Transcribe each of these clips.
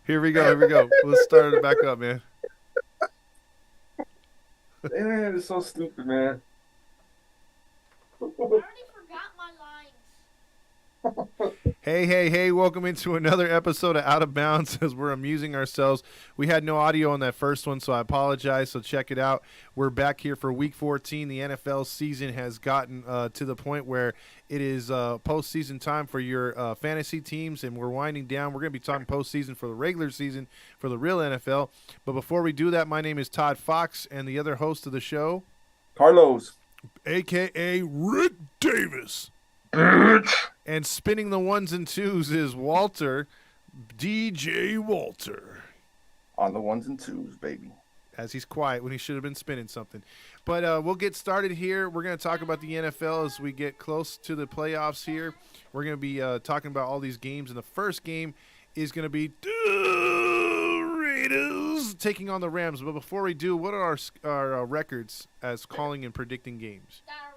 Here we go. Here we go. Let's start it back up, man. The internet is so stupid, man. I already forgot my lines. Hey, hey, hey. Welcome into another episode of Out of Bounds as we're amusing ourselves. We had no audio on that first one, so I apologize. So check it out. We're back here for Week 14. The NFL season has gotten to the point where it is postseason time for your fantasy teams, and we're winding down. We're going to be talking postseason for the regular season for the real NFL. But before we do that, my name is Todd Fox, and the other host of the show, Carlos. a.k.a. Rick Davis. And spinning the ones and twos is Walter, DJ Walter. On the ones and twos, baby. As he's quiet when he should have been spinning something. But we'll get started here. We're going to talk about the NFL as we get close to the playoffs here. We're going to be talking about all these games. And the first game is going to be the Raiders taking on the Rams. But before we do, what are our records as calling and predicting games? Diarrhea.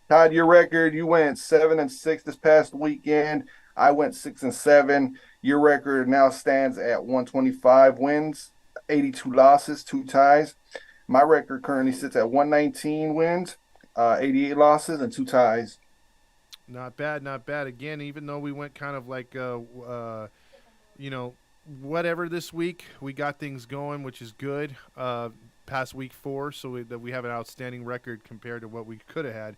Todd, your record, you went 7-6 this past weekend. I went 6-7. Your record now stands at 125 wins, 82 losses, 2 ties. My record currently sits at 119 wins, 88 losses, and 2 ties. Not bad, not bad. Again, even though we went kind of like, whatever this week, we got things going, which is good. Past week 4, so we have an outstanding record compared to what we could have had.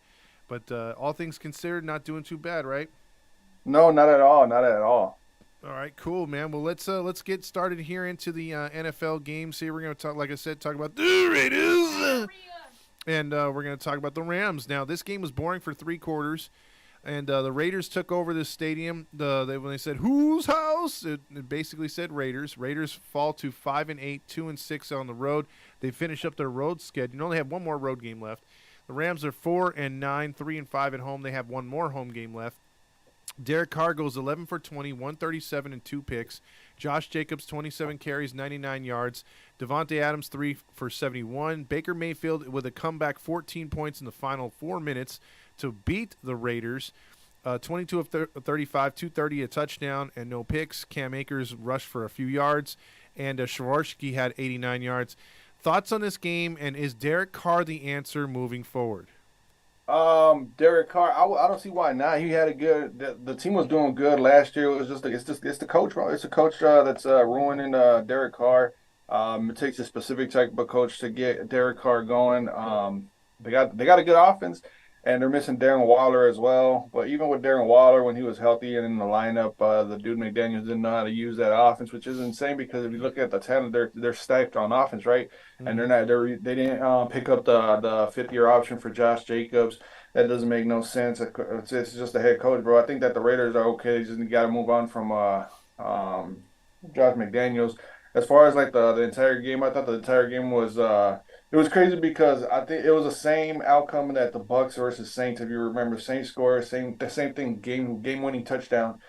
But all things considered, not doing too bad, right? No, not at all. Not at all. All right, cool, man. Well, let's get started here into the NFL games. Here we're going to talk, like I said, talk about the Raiders, Diarrhea. and we're going to talk about the Rams. Now, this game was boring for 3 quarters, and the Raiders took over this stadium. When they said whose house, it basically said Raiders. Raiders fall to 5-8, 2-6 on the road. They finish up their road schedule. You only have one more road game left. The Rams are 4-9, 3-5 at home. They have one more home game left. Derek Carr goes 11 for 20, 137 and 2 picks. Josh Jacobs 27 carries, 99 yards. Devontae Adams 3 for 71. Baker Mayfield with a comeback 14 points in the final 4 minutes to beat the Raiders. 22 of 35, 230, a touchdown and no picks. Cam Akers rushed for a few yards, and Shawarsky had 89 yards. Thoughts on this game, and is Derek Carr the answer moving forward? Derek Carr, I don't see why not. He had a good. The team was doing good last year. It was it's the coach. It's the coach that's ruining Derek Carr. It takes a specific type of coach to get Derek Carr going. They got a good offense, and they're missing Darren Waller as well. But even with Darren Waller, when he was healthy and in the lineup, the dude McDaniels didn't know how to use that offense, which is insane because if you look at the talent, they're stacked on offense, right? And they didn't pick up the 5th-year option for Josh Jacobs. That doesn't make no sense. It's just the head coach, bro. I think that the Raiders are okay. They just got to move on from Josh McDaniels. As far as like the entire game, I thought the entire game was it was crazy because I think it was the same outcome that the Bucks versus Saints. If you remember, same score, the same thing, game winning touchdown.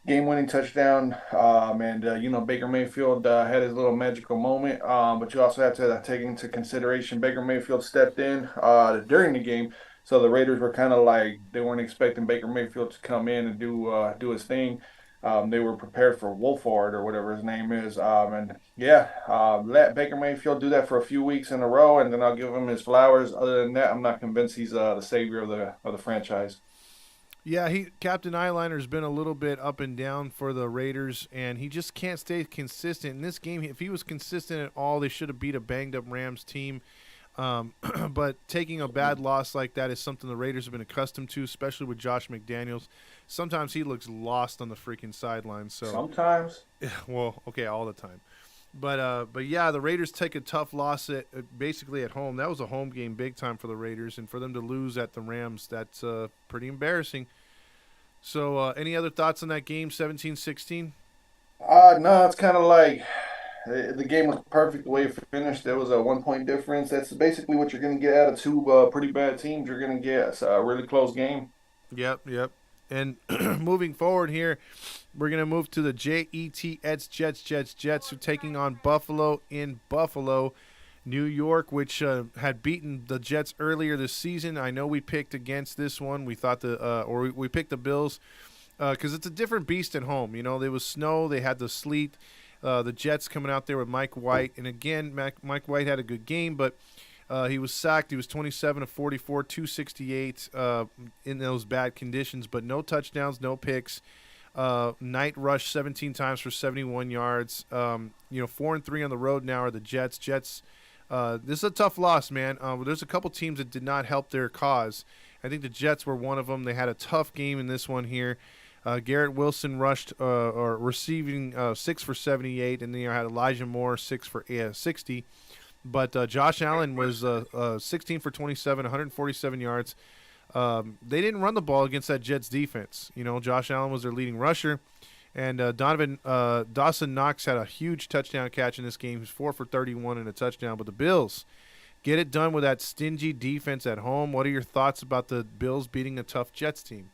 Game winning touchdown, and Baker Mayfield had his little magical moment. But you also have to take into consideration Baker Mayfield stepped in during the game, so the Raiders were kind of like they weren't expecting Baker Mayfield to come in and do his thing. They were prepared for Wolford or whatever his name is, and yeah, let Baker Mayfield do that for a few weeks in a row, and then I'll give him his flowers. Other than that, I'm not convinced he's the savior of the franchise. Yeah, Captain Eyeliner's been a little bit up and down for the Raiders, and he just can't stay consistent. In this game, if he was consistent at all, they should have beat a banged-up Rams team. But taking a bad loss like that is something the Raiders have been accustomed to, especially with Josh McDaniels. Sometimes he looks lost on the freaking sidelines. So Sometimes. well, okay, all the time. But yeah, the Raiders take a tough loss basically at home. That was a home game big time for the Raiders, and for them to lose at the Rams, that's pretty embarrassing. So any other thoughts on that game, 17-16? No, it's kind of like the game was perfect the way it finished. There was a 1 point difference. That's basically what you're going to get out of two pretty bad teams. You're going to get a really close game. Yep, yep. And moving forward here, we're going to move to the Jets, who taking on Buffalo in Buffalo. New York, which had beaten the Jets earlier this season. I know we picked against this one. We thought we picked the Bills because it's a different beast at home. You know, there was snow, they had the sleet. The Jets coming out there with Mike White, and again, Mike White had a good game, but he was sacked. He was 27 of 44, 268 in those bad conditions, but no touchdowns, no picks. Knight rushed 17 times for 71 yards. 4-3 on the road now are the Jets. This is a tough loss, man. There's a couple teams that did not help their cause. I think the Jets were one of them. They had a tough game in this one here. Garrett Wilson rushed or receiving 6 for 78, and then you had Elijah Moore 6 for 60. But Josh Allen was 16 for 27, 147 yards. They didn't run the ball against that Jets defense. Josh Allen was their leading rusher. And Dawson Knox had a huge touchdown catch in this game. He was 4 for 31 and a touchdown. But the Bills get it done with that stingy defense at home. What are your thoughts about the Bills beating a tough Jets team?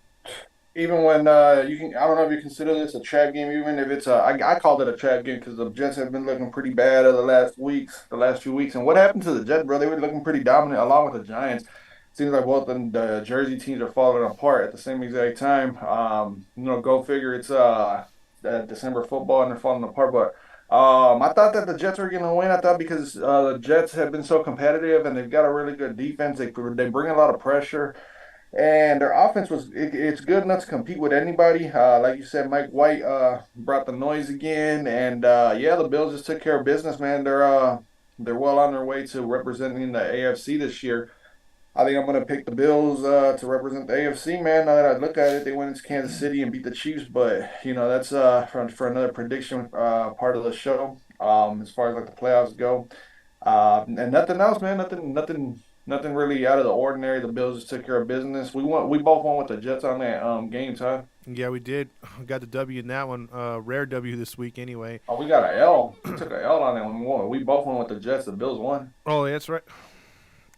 Even when I don't know if you consider this a trap game, even if I called it a trap game because the Jets have been looking pretty bad the last few weeks. And what happened to the Jets, bro? They were looking pretty dominant along with the Giants. Seems like both the Jersey teams are falling apart at the same exact time. Go figure. It's December football and they're falling apart. But I thought that the Jets were going to win. I thought because the Jets have been so competitive and they've got a really good defense. They bring a lot of pressure. And their offense it's good enough to compete with anybody. Like you said, Mike White brought the noise again, and the Bills just took care of business, man. They're well on their way to representing the AFC this year. I think I'm gonna pick the Bills to represent the AFC, man. Now that I look at it, they went into Kansas City and beat the Chiefs, but that's for another prediction part of the show. As far as like the playoffs go. And nothing else, man. Nothing really out of the ordinary. The Bills just took care of business. We both won with the Jets on that game, Ty. Yeah, we did. We got the W in that one. Rare W this week, anyway. Oh, we got an L. We took an L on that one. We won. We both won with the Jets. The Bills won. Oh, that's right.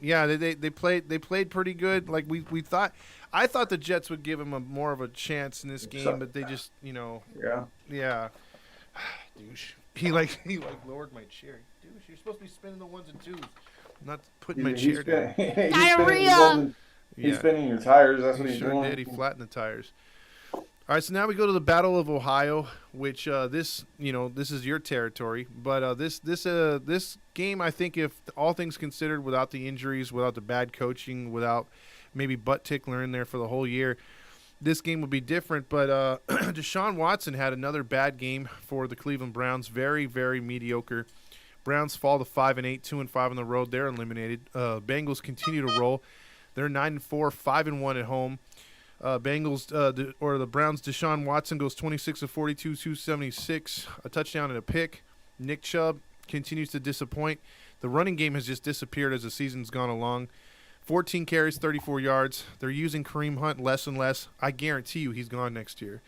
Yeah, they played pretty good. Like we thought. I thought the Jets would give them more of a chance in this game, but they just yeah. Douche. He lowered my chair. Douche, you're supposed to be spinning the ones and twos. Not putting my chair down. Diarrhea. He's spinning your tires. That's what he's sure doing. Did. He flattened the tires. All right, so now we go to the Battle of Ohio, which this is your territory. But this game, I think, if all things considered, without the injuries, without the bad coaching, without maybe butt tickler in there for the whole year, this game would be different. But Deshaun Watson had another bad game for the Cleveland Browns. Very, very mediocre. Browns fall to 5-8, 2-5 on the road. They're eliminated. Bengals continue to roll. They're 9-4, 5-1 at home. The Browns. Deshaun Watson goes 26 of 42, 276, a touchdown and a pick. Nick Chubb continues to disappoint. The running game has just disappeared as the season's gone along. 14 carries, 34 yards. They're using Kareem Hunt less and less. I guarantee you he's gone next year.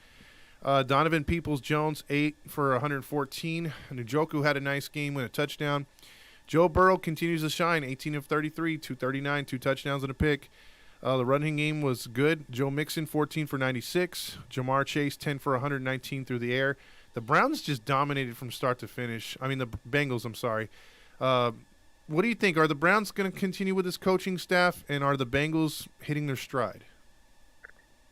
Donovan Peoples-Jones, 8 for 114. Njoku had a nice game with a touchdown. Joe Burrow continues to shine, 18 of 33, 239, 2 touchdowns and a pick. The running game was good. Joe Mixon, 14 for 96. Jamar Chase, 10 for 119 through the air. The Browns just dominated from start to finish. I mean, the Bengals, I'm sorry. What do you think? Are the Browns going to continue with this coaching staff, and are the Bengals hitting their stride?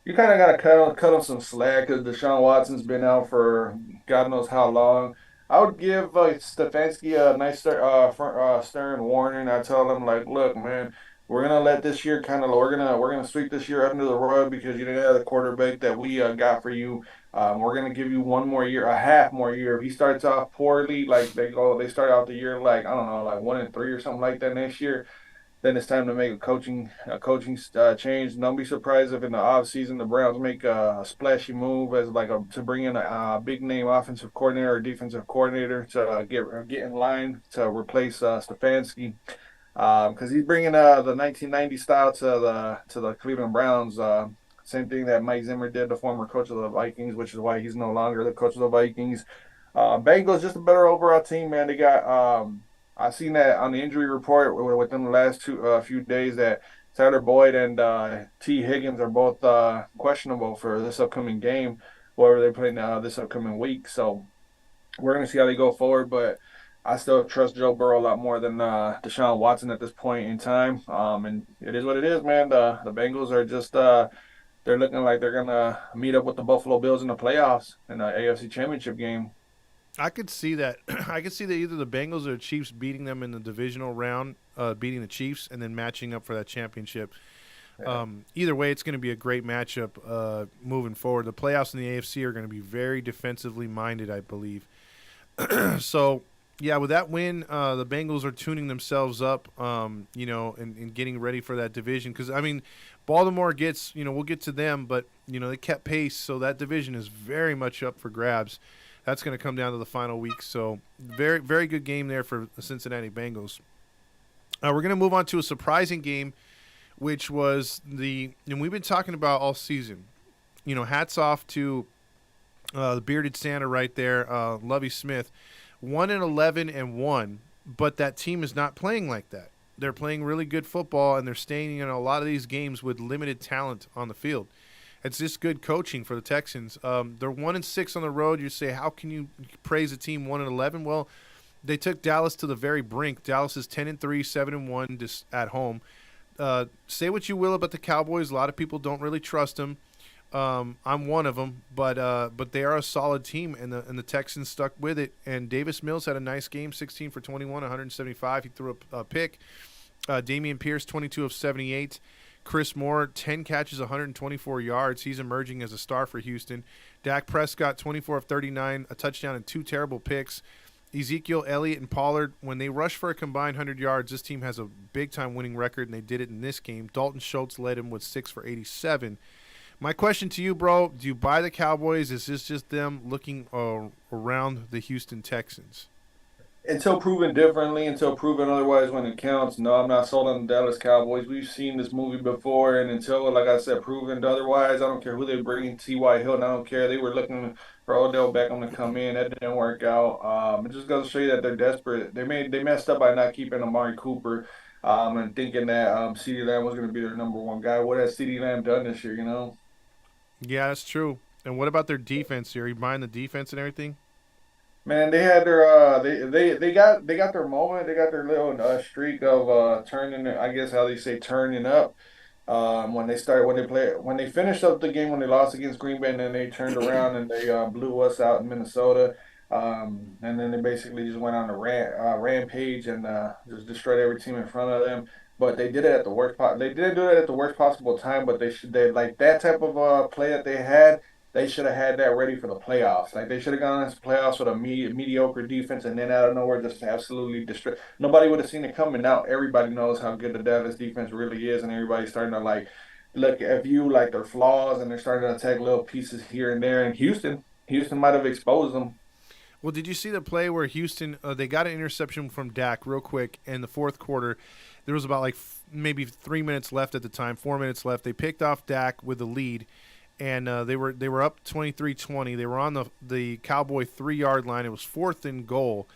You kind of got to cut on some slack because Deshaun Watson's been out for God knows how long. I would give Stefanski a nice stern warning. I tell him like, look, man, we're gonna let this year we're gonna sweep this year under the rug because you didn't have the quarterback that we got for you. We're gonna give you one more year, a half more year. If he starts off poorly, like they start out the year like I don't know, like 1-3 or something like that next year. Then it's time to make a coaching change. Don't be surprised if in the offseason the Browns make a splashy move to bring in a big name offensive coordinator or defensive coordinator to get in line to replace Stefanski because he's bringing the 1990 style to the Cleveland Browns. Same thing that Mike Zimmer did, the former coach of the Vikings, which is why he's no longer the coach of the Vikings. Bengals just a better overall team, man. They got. I seen that on the injury report within the last few days that Tyler Boyd and T. Higgins are both questionable for this upcoming game, whoever they're playing this upcoming week. So we're going to see how they go forward, but I still trust Joe Burrow a lot more than Deshaun Watson at this point in time. And it is what it is, man. The Bengals are just they're looking like they're going to meet up with the Buffalo Bills in the playoffs in the AFC Championship game. I could see that. I could see that either the Bengals or the Chiefs beating them in the divisional round, beating the Chiefs, and then matching up for that championship. Yeah. Either way, it's going to be a great matchup moving forward. The playoffs in the AFC are going to be very defensively minded, I believe. So, yeah, with that win, the Bengals are tuning themselves up, and getting ready for that division. Because, I mean, Baltimore gets, we'll get to them, but, they kept pace. So that division is very much up for grabs. That's going to come down to the final week. So, very, very good game there for the Cincinnati Bengals. We're going to move on to a surprising game, which was and we've been talking about all season. Hats off to the bearded Santa right there, Lovie Smith, 1-11-1, but that team is not playing like that. They're playing really good football, and they're staying in a lot of these games with limited talent on the field. It's just good coaching for the Texans. They're 1-6 on the road. You say, how can you praise a team 1-11? Well, they took Dallas to the very brink. Dallas is 10-3, 7-1 just at home. Say what you will about the Cowboys. A lot of people don't really trust them. I'm one of them, but they are a solid team, and the Texans stuck with it. And Davis Mills had a nice game, 16 for 21, 175. He threw a pick. Damian Pierce, 22 of 78. Chris Moore, 10 catches, 124 yards. He's emerging as a star for Houston. Dak Prescott, 24 of 39, a touchdown and 2 terrible picks. Ezekiel Elliott and Pollard, when they rush for a combined 100 yards, this team has a big-time winning record, and they did it in this game. Dalton Schultz led him with 6 for 87. My question to you, bro, do you buy the Cowboys? Is this just them looking around the Houston Texans? Until proven differently, until proven otherwise when it counts. No, I'm not sold on the Dallas Cowboys. We've seen this movie before, and until, like I said, proven otherwise, I don't care who they bring in, T.Y. Hilton, I don't care. They were looking for Odell Beckham to come in. That didn't work out. It just goes to show you that they're desperate. They messed up by not keeping Amari Cooper, and thinking that CeeDee Lamb was going to be their number one guy. What has CeeDee Lamb done this year, you know? Yeah, that's true. And what about their defense here? Are you buying the defense and everything? Man, they had their they got their moment. They got their little streak of turning. I guess how they say turning up. When they finished up the game when they lost against Green Bay, and then they turned around and they blew us out in Minnesota. And then they basically just went on a rampage and just destroyed every team in front of them. But they did it at the They didn't do it at the worst possible time. But they like that type of play that they had. They should have had that ready for the playoffs. Like they should have gone into the playoffs with a mediocre defense, and then out of nowhere just absolutely destroy. Nobody would have seen it coming. Now everybody knows how good the Dallas defense really is, and everybody's starting to like look at you like their flaws, and they're starting to attack little pieces here and there. And Houston might have exposed them. Well, did you see the play where Houston they got an interception from Dak real quick in the fourth quarter? There was about maybe 3 minutes left at the time, 4 minutes left. They picked off Dak with the lead, and they were up 23-20. They were on the Cowboy 3-yard line. It was 4th and goal.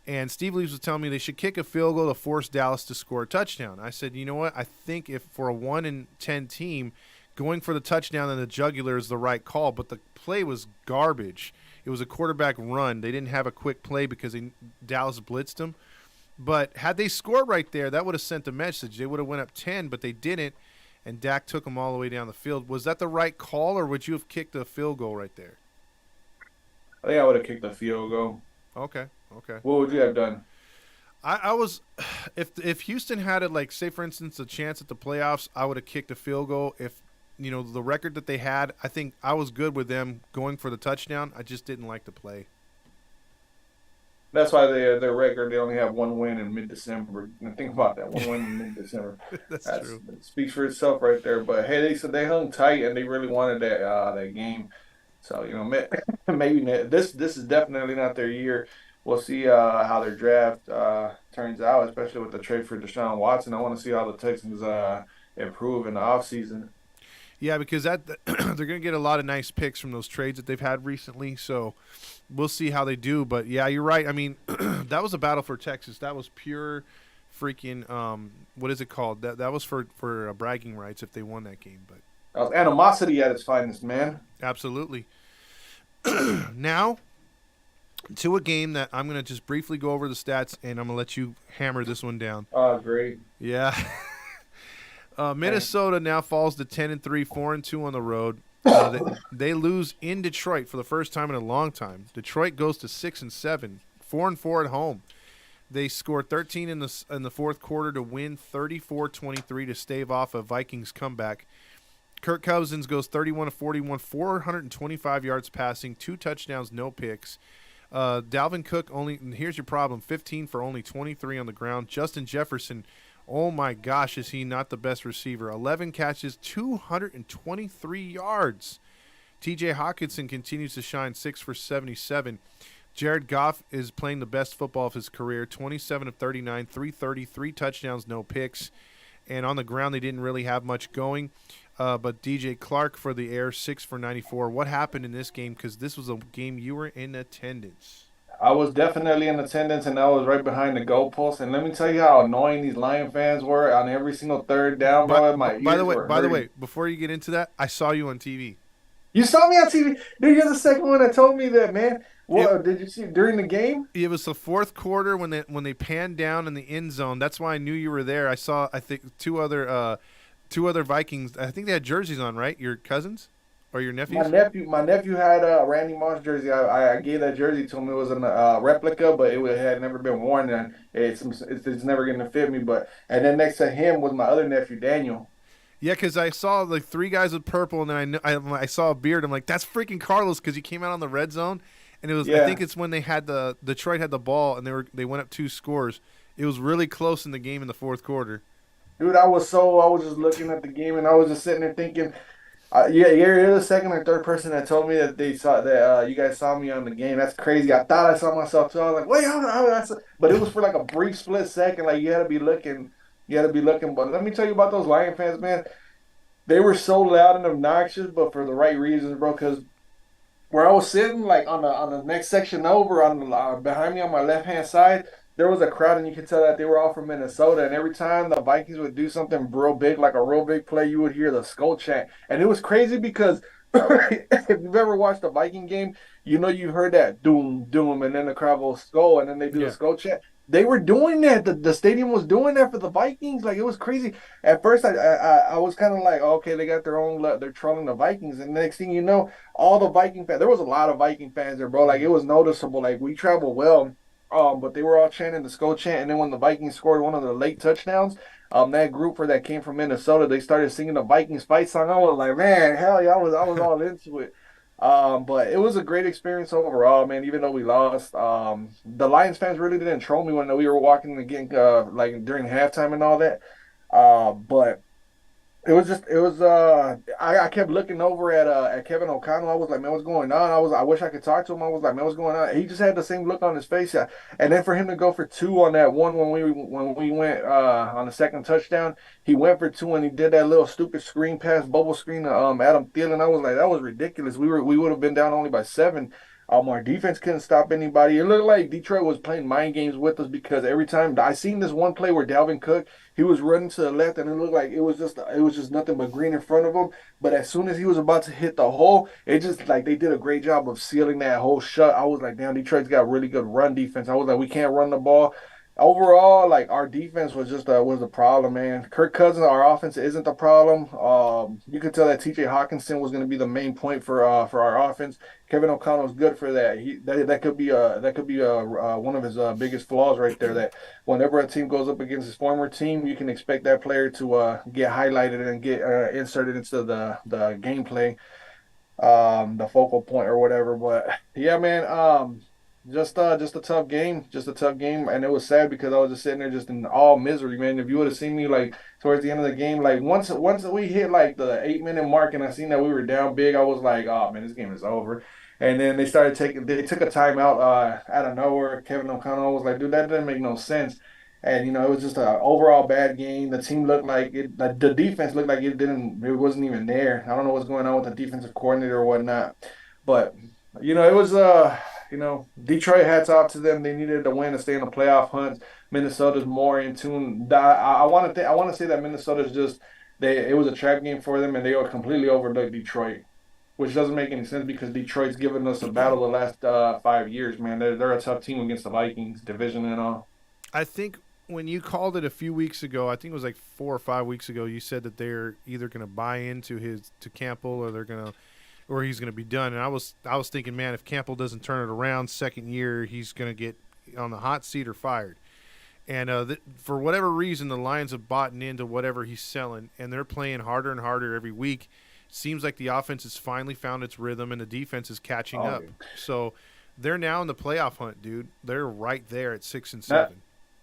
And Steve Leaves was telling me they should kick a field goal to force Dallas to score a touchdown. I said, you know what? I think if for a 1-10 team, going for the touchdown in the jugular is the right call. But the play was garbage. It was a quarterback run. They didn't have a quick play because Dallas blitzed them. But had they scored right there, that would have sent a message. They would have went up 10, but they didn't. And Dak took them all the way down the field. Was that the right call, or would you have kicked a field goal right there? I think I would have kicked the field goal. Okay. What would you have done? I was, if Houston had it, like, say, for instance, a chance at the playoffs, I would have kicked a field goal. If, the record that they had, I think I was good with them going for the touchdown. I just didn't like the play. That's why their record, they only have one win in mid-December. And think about that, one win in mid-December. That's true. That speaks for itself right there. But hey, they said they hung tight and they really wanted that game. So maybe this is definitely not their year. We'll see how their draft turns out, especially with the trade for Deshaun Watson. I want to see how the Texans improve in the offseason. Yeah, because they're going to get a lot of nice picks from those trades that they've had recently. So we'll see how they do. But, yeah, you're right. I mean, that was a battle for Texas. That was pure freaking what is it called? That was for bragging rights if they won that game. But that was animosity at its finest, man. Absolutely. Now, to a game that I'm going to just briefly go over the stats, and I'm going to let you hammer this one down. Oh, great. Yeah. Minnesota now falls to 10-3, 4-2 on the road. They lose in Detroit for the first time in a long time. Detroit goes to 6-7, 4-4 at home. They score 13 in the fourth quarter to win 34-23 to stave off a Vikings comeback. Kirk Cousins goes 31 to 41, 425 yards passing, 2 touchdowns, no picks. Dalvin Cook only. Here's your problem: 15 for only 23 on the ground. Justin Jefferson, oh my gosh, is he not the best receiver? 11 catches, 223 yards. T.J. Hawkinson continues to shine, 6 for 77. Jared Goff is playing the best football of his career, 27 of 39, 330, 3 touchdowns, no picks. And on the ground, they didn't really have much going. But DJ Clark for the air, 6 for 94. What happened in this game? Because this was a game you were in attendance. I was definitely in attendance and I was right behind the goalpost. And let me tell you how annoying these Lion fans were on every single third down, bro. My By the ears way, were hurting. before you get into that, I saw you on TV. You saw me on TV. Dude, you're the second one that told me that, man. It What did you see during the game? it was the fourth quarter when they panned down in the end zone. That's why I knew you were there. I saw I think two other Vikings. I think they had jerseys on, right? Your cousins or your nephews? My nephew had a Randy Moss jersey. I gave that jersey to him. It was a replica, but had never been worn, and it's never going to fit me. But and then next to him was my other nephew, Daniel. Yeah, because I saw like three guys with purple, and then I saw a beard. I'm like, that's freaking Carlos because he came out on the red zone, and it was I Yeah, think it's when they had the Detroit had the ball and they went up 2 scores. It was really close in the game in the fourth quarter. dude, I was just looking at the game, and I was just sitting there thinking. Yeah, you're the second or third person that told me that they saw that you guys saw me on the game. That's crazy. I thought I saw myself too. I was like, wait, but it was for like a brief split second. Like you had to be looking. But let me tell you about those Lion fans, man. They were so loud and obnoxious, but for the right reasons, bro. Because where I was sitting, like on the next section over, on the behind me on my left hand side, there was a crowd, and you could tell that they were all from Minnesota. And every time the Vikings would do something real big, like a real big play, you would hear the skull chant, and it was crazy because if you've ever watched a Viking game, you know you heard that doom doom, and then the crowd goes skull, and then they do the Yeah. skull chant. They were doing that. The stadium was doing that for the Vikings. Like it was crazy. At first, I was kind of like, okay, they got their own. They're trolling the Vikings, and the next thing you know, all the Viking fans. There was a lot of Viking fans there, bro. Like it was noticeable. Like we travel well, but they were all chanting the skull chant. And then when the Vikings scored one of the late touchdowns, that group for that came from Minnesota, they started singing the Vikings fight song. I was like, man, hell yeah, I was all into it. But it was a great experience overall, man. Even though we lost, the Lions fans really didn't troll me when we were walking again, like during halftime and all that. But I kept looking over at Kevin O'Connell. I was like, man, what's going on? I wish I could talk to him. I was like, man, what's going on? He just had the same look on his face. Yeah. And then for him to go for two on that one when we went on the second touchdown, he went for two and he did that little stupid screen pass, bubble screen to Adam Thielen. I was like, that was ridiculous. We would have been down only by 7. Our defense couldn't stop anybody. It looked like Detroit was playing mind games with us because every time I seen this one play where Dalvin Cook, he was running to the left and it looked like it was just nothing but green in front of him. But as soon as he was about to hit the hole, it just like they did a great job of sealing that hole shut. I was like, damn, Detroit's got really good run defense. I was like, we can't run the ball. Overall, like our defense was the problem, man. Kirk Cousins, our offense isn't the problem. You could tell that T.J. Hawkinson was going to be the main point for our offense. Kevin O'Connell is good for that. That could be one of his biggest flaws right there. That whenever a team goes up against his former team, you can expect that player to get highlighted and get inserted into the gameplay, the focal point or whatever. But yeah, man, just a tough game, just a tough game, and it was sad because I was just sitting there just in all misery, man. If you would have seen me like towards the end of the game, like once we hit like the 8 minute mark and I seen that we were down big, I was like, oh man, this game is over. And then they took a timeout out of nowhere. Kevin O'Connell was like, dude, that didn't make no sense. And it was just an overall bad game. The team looked like it. The defense looked like it wasn't even there. I don't know what's going on with the defensive coordinator or whatnot, but it was Detroit, hats off to them. They needed to win to stay in the playoff hunt. Minnesota's more in tune. I want to say that Minnesota's just it was a trap game for them and they were completely overlooked Detroit, which doesn't make any sense because Detroit's given us a battle the last 5 years, man. They're a tough team against the Vikings, division and all. I think when you called it a few weeks ago, I think it was like 4 or 5 weeks ago, you said that they're either going to buy into to Campbell or they're going to or he's going to be done. And I was thinking, man, if Campbell doesn't turn it around second year, he's going to get on the hot seat or fired. And for whatever reason, the Lions have bought into whatever he's selling, and they're playing harder and harder every week. Seems like the offense has finally found its rhythm, and the defense is catching up. So they're now in the playoff hunt, dude. They're right there at 6-7.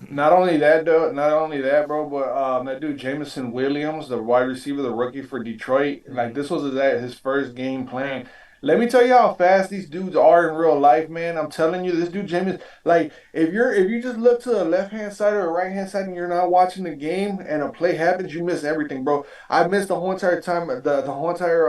Not only that, though, not only that, bro, but that dude Jameson Williams, the wide receiver, the rookie for Detroit, like this was his first game playing. Let me tell you how fast these dudes are in real life, man. I'm telling you, this dude Jameson, like if you just look to the left hand side or the right hand side and you're not watching the game and a play happens, you miss everything, bro. I missed the whole entire time, the whole entire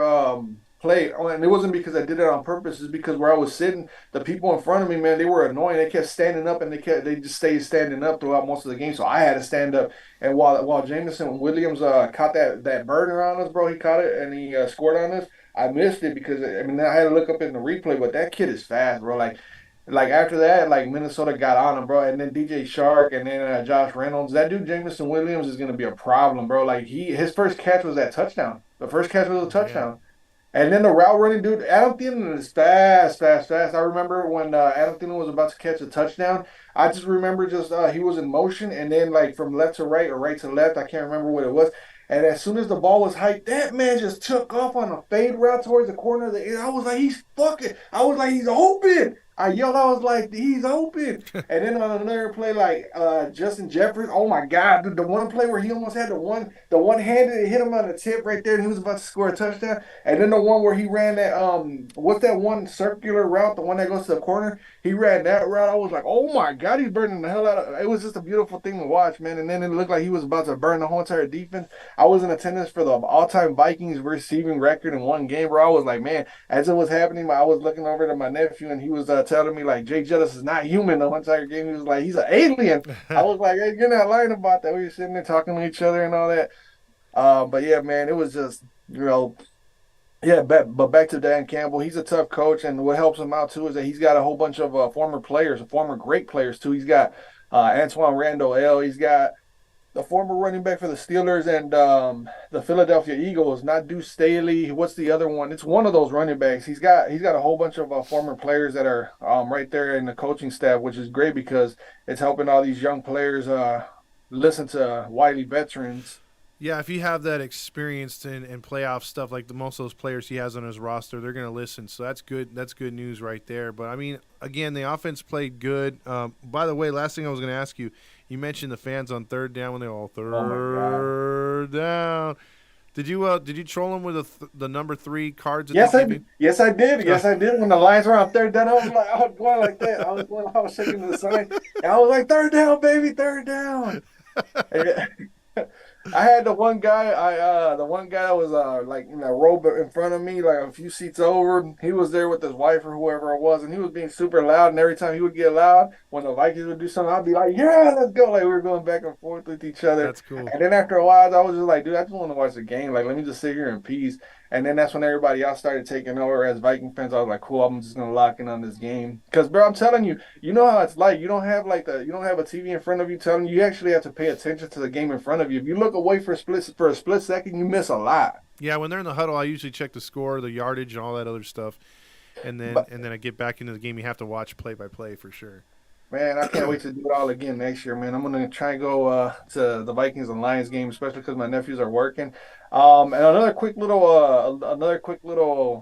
play, and it wasn't because I did it on purpose. It's because where I was sitting, the people in front of me, man, they were annoying. They kept standing up, and they just stayed standing up throughout most of the game. So I had to stand up. And while Jameson Williams caught that burner on us, bro, he caught it and he scored on us. I missed it because I mean I had to look up in the replay, but that kid is fast, bro. Like after that, like Minnesota got on him, bro, and then DJ Shark and then Josh Reynolds. That dude Jameson Williams is gonna be a problem, bro. Like his first catch was that touchdown. The first catch was a touchdown. And then the route running dude, Adam Thielen is fast, fast, fast. I remember when Adam Thielen was about to catch a touchdown. I just remember he was in motion, and then like from left to right or right to left, I can't remember what it was. And as soon as the ball was hyped, that man just took off on a fade route towards the corner of the end. I was like, I was like, he's open. I yelled, I was like, he's open. And then on another play, like Justin Jefferson, oh my God, dude, the one play where he almost had the one handed, it hit him on the tip right there, and he was about to score a touchdown. And then the one where he ran that, what's that one circular route, the one that goes to the corner? He ran that route. I was like, oh my God, he's burning the hell out of it. It was just a beautiful thing to watch, man. And then it looked like he was about to burn the whole entire defense. I was in attendance for the all-time Vikings receiving record in one game, bro. I was like, man, as it was happening, I was looking over to my nephew, and he was telling me, like, Jay Jettis is not human the entire game. He was like, he's an alien. I was like, hey, you're not lying about that. We were sitting there talking to each other and all that. But yeah, man, it was just, yeah, but back to Dan Campbell. He's a tough coach, and what helps him out, too, is that he's got a whole bunch of former players, former great players, too. He's got Antoine Randall L. He's got the former running back for the Steelers and the Philadelphia Eagles, not Deuce Staley. What's the other one? It's one of those running backs. He's got a whole bunch of former players that are right there in the coaching staff, which is great because it's helping all these young players listen to wily veterans. Yeah, if you have that experience in playoff stuff like most of those players he has on his roster, they're going to listen. So that's good. That's good news right there. But, I mean, again, the offense played good. By the way, last thing I was going to ask you, you mentioned the fans on third down when they all third down. Did you troll them with the number 3 cards? Yes, I did. Yes, I did. Yes, I did. When the Lions were on third down, I was going like that. I was shaking the sign. And I was like, third down, baby, third down. I had the one guy, the one guy that was like in a row in front of me, like a few seats over. He was there with his wife or whoever it was, and he was being super loud. And every time he would get loud, when the Vikings would do something, I'd be like, "Yeah, let's go!" Like we were going back and forth with each other. That's cool. And then after a while, I was just like, "Dude, I just want to watch the game. Like, let me just sit here in peace." And then that's when everybody else started taking over as Viking fans. I was like, cool, I'm just gonna lock in on this game. Because, bro, I'm telling you, you know how it's like. You don't have a TV in front of you telling you. You actually have to pay attention to the game in front of you. If you look away for a split second, you miss a lot. Yeah, when they're in the huddle, I usually check the score, the yardage, and all that other stuff. And then I get back into the game. You have to watch play by play for sure. Man, I can't wait to do it all again next year, man. I'm gonna try and go to the Vikings and Lions game, especially because my nephews are working. And another quick little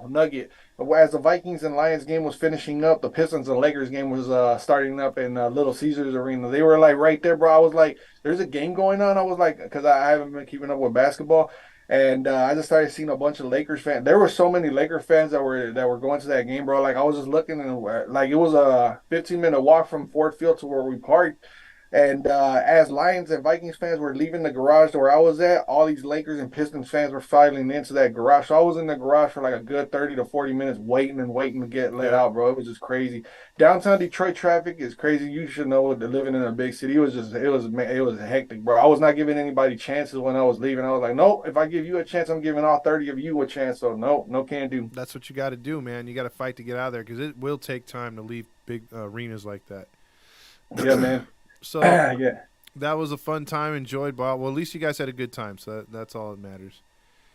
nugget. As the Vikings and Lions game was finishing up, the Pistons and Lakers game was starting up in Little Caesars Arena. They were like right there, bro. I was like, "There's a game going on." I was like, because I haven't been keeping up with basketball. And I just started seeing a bunch of Lakers fans. There were so many Laker fans that were going to that game, bro. Like I was just looking and like it was a 15-minute walk from Ford Field to where we parked. And as Lions and Vikings fans were leaving the garage to where I was at, all these Lakers and Pistons fans were filing into that garage. So I was in the garage for like a good 30 to 40 minutes waiting to get let out, bro. It was just crazy. Downtown Detroit traffic is crazy. You should know living in a big city. It was hectic, bro. I was not giving anybody chances when I was leaving. I was like, nope, if I give you a chance, I'm giving all 30 of you a chance. So no can do. That's what you got to do, man. You got to fight to get out of there because it will take time to leave big arenas like that. Yeah, man. So yeah. That was a fun time. Enjoyed, Bob. Well, at least you guys had a good time, so that's all that matters.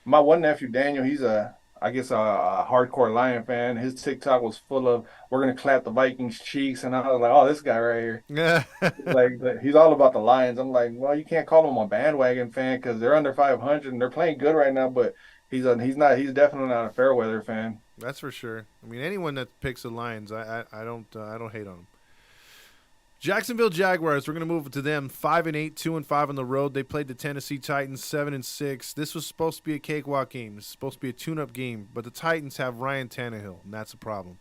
My one nephew Daniel, he's I guess a hardcore Lion fan. His TikTok was full of "We're gonna clap the Vikings cheeks," and I was like, "Oh, this guy right here." Yeah. Like he's all about the Lions. I'm like, well, you can't call him a bandwagon fan because they're under 500 and they're playing good right now. But he's definitely not a Fairweather fan. That's for sure. I mean, anyone that picks the Lions, I don't hate on them. Jacksonville Jaguars. We're gonna move to them. 5-8, 2-5 on the road. They played the Tennessee Titans 7-6. This was supposed to be a cakewalk game. It's supposed to be a tune-up game, but the Titans have Ryan Tannehill, and that's a problem.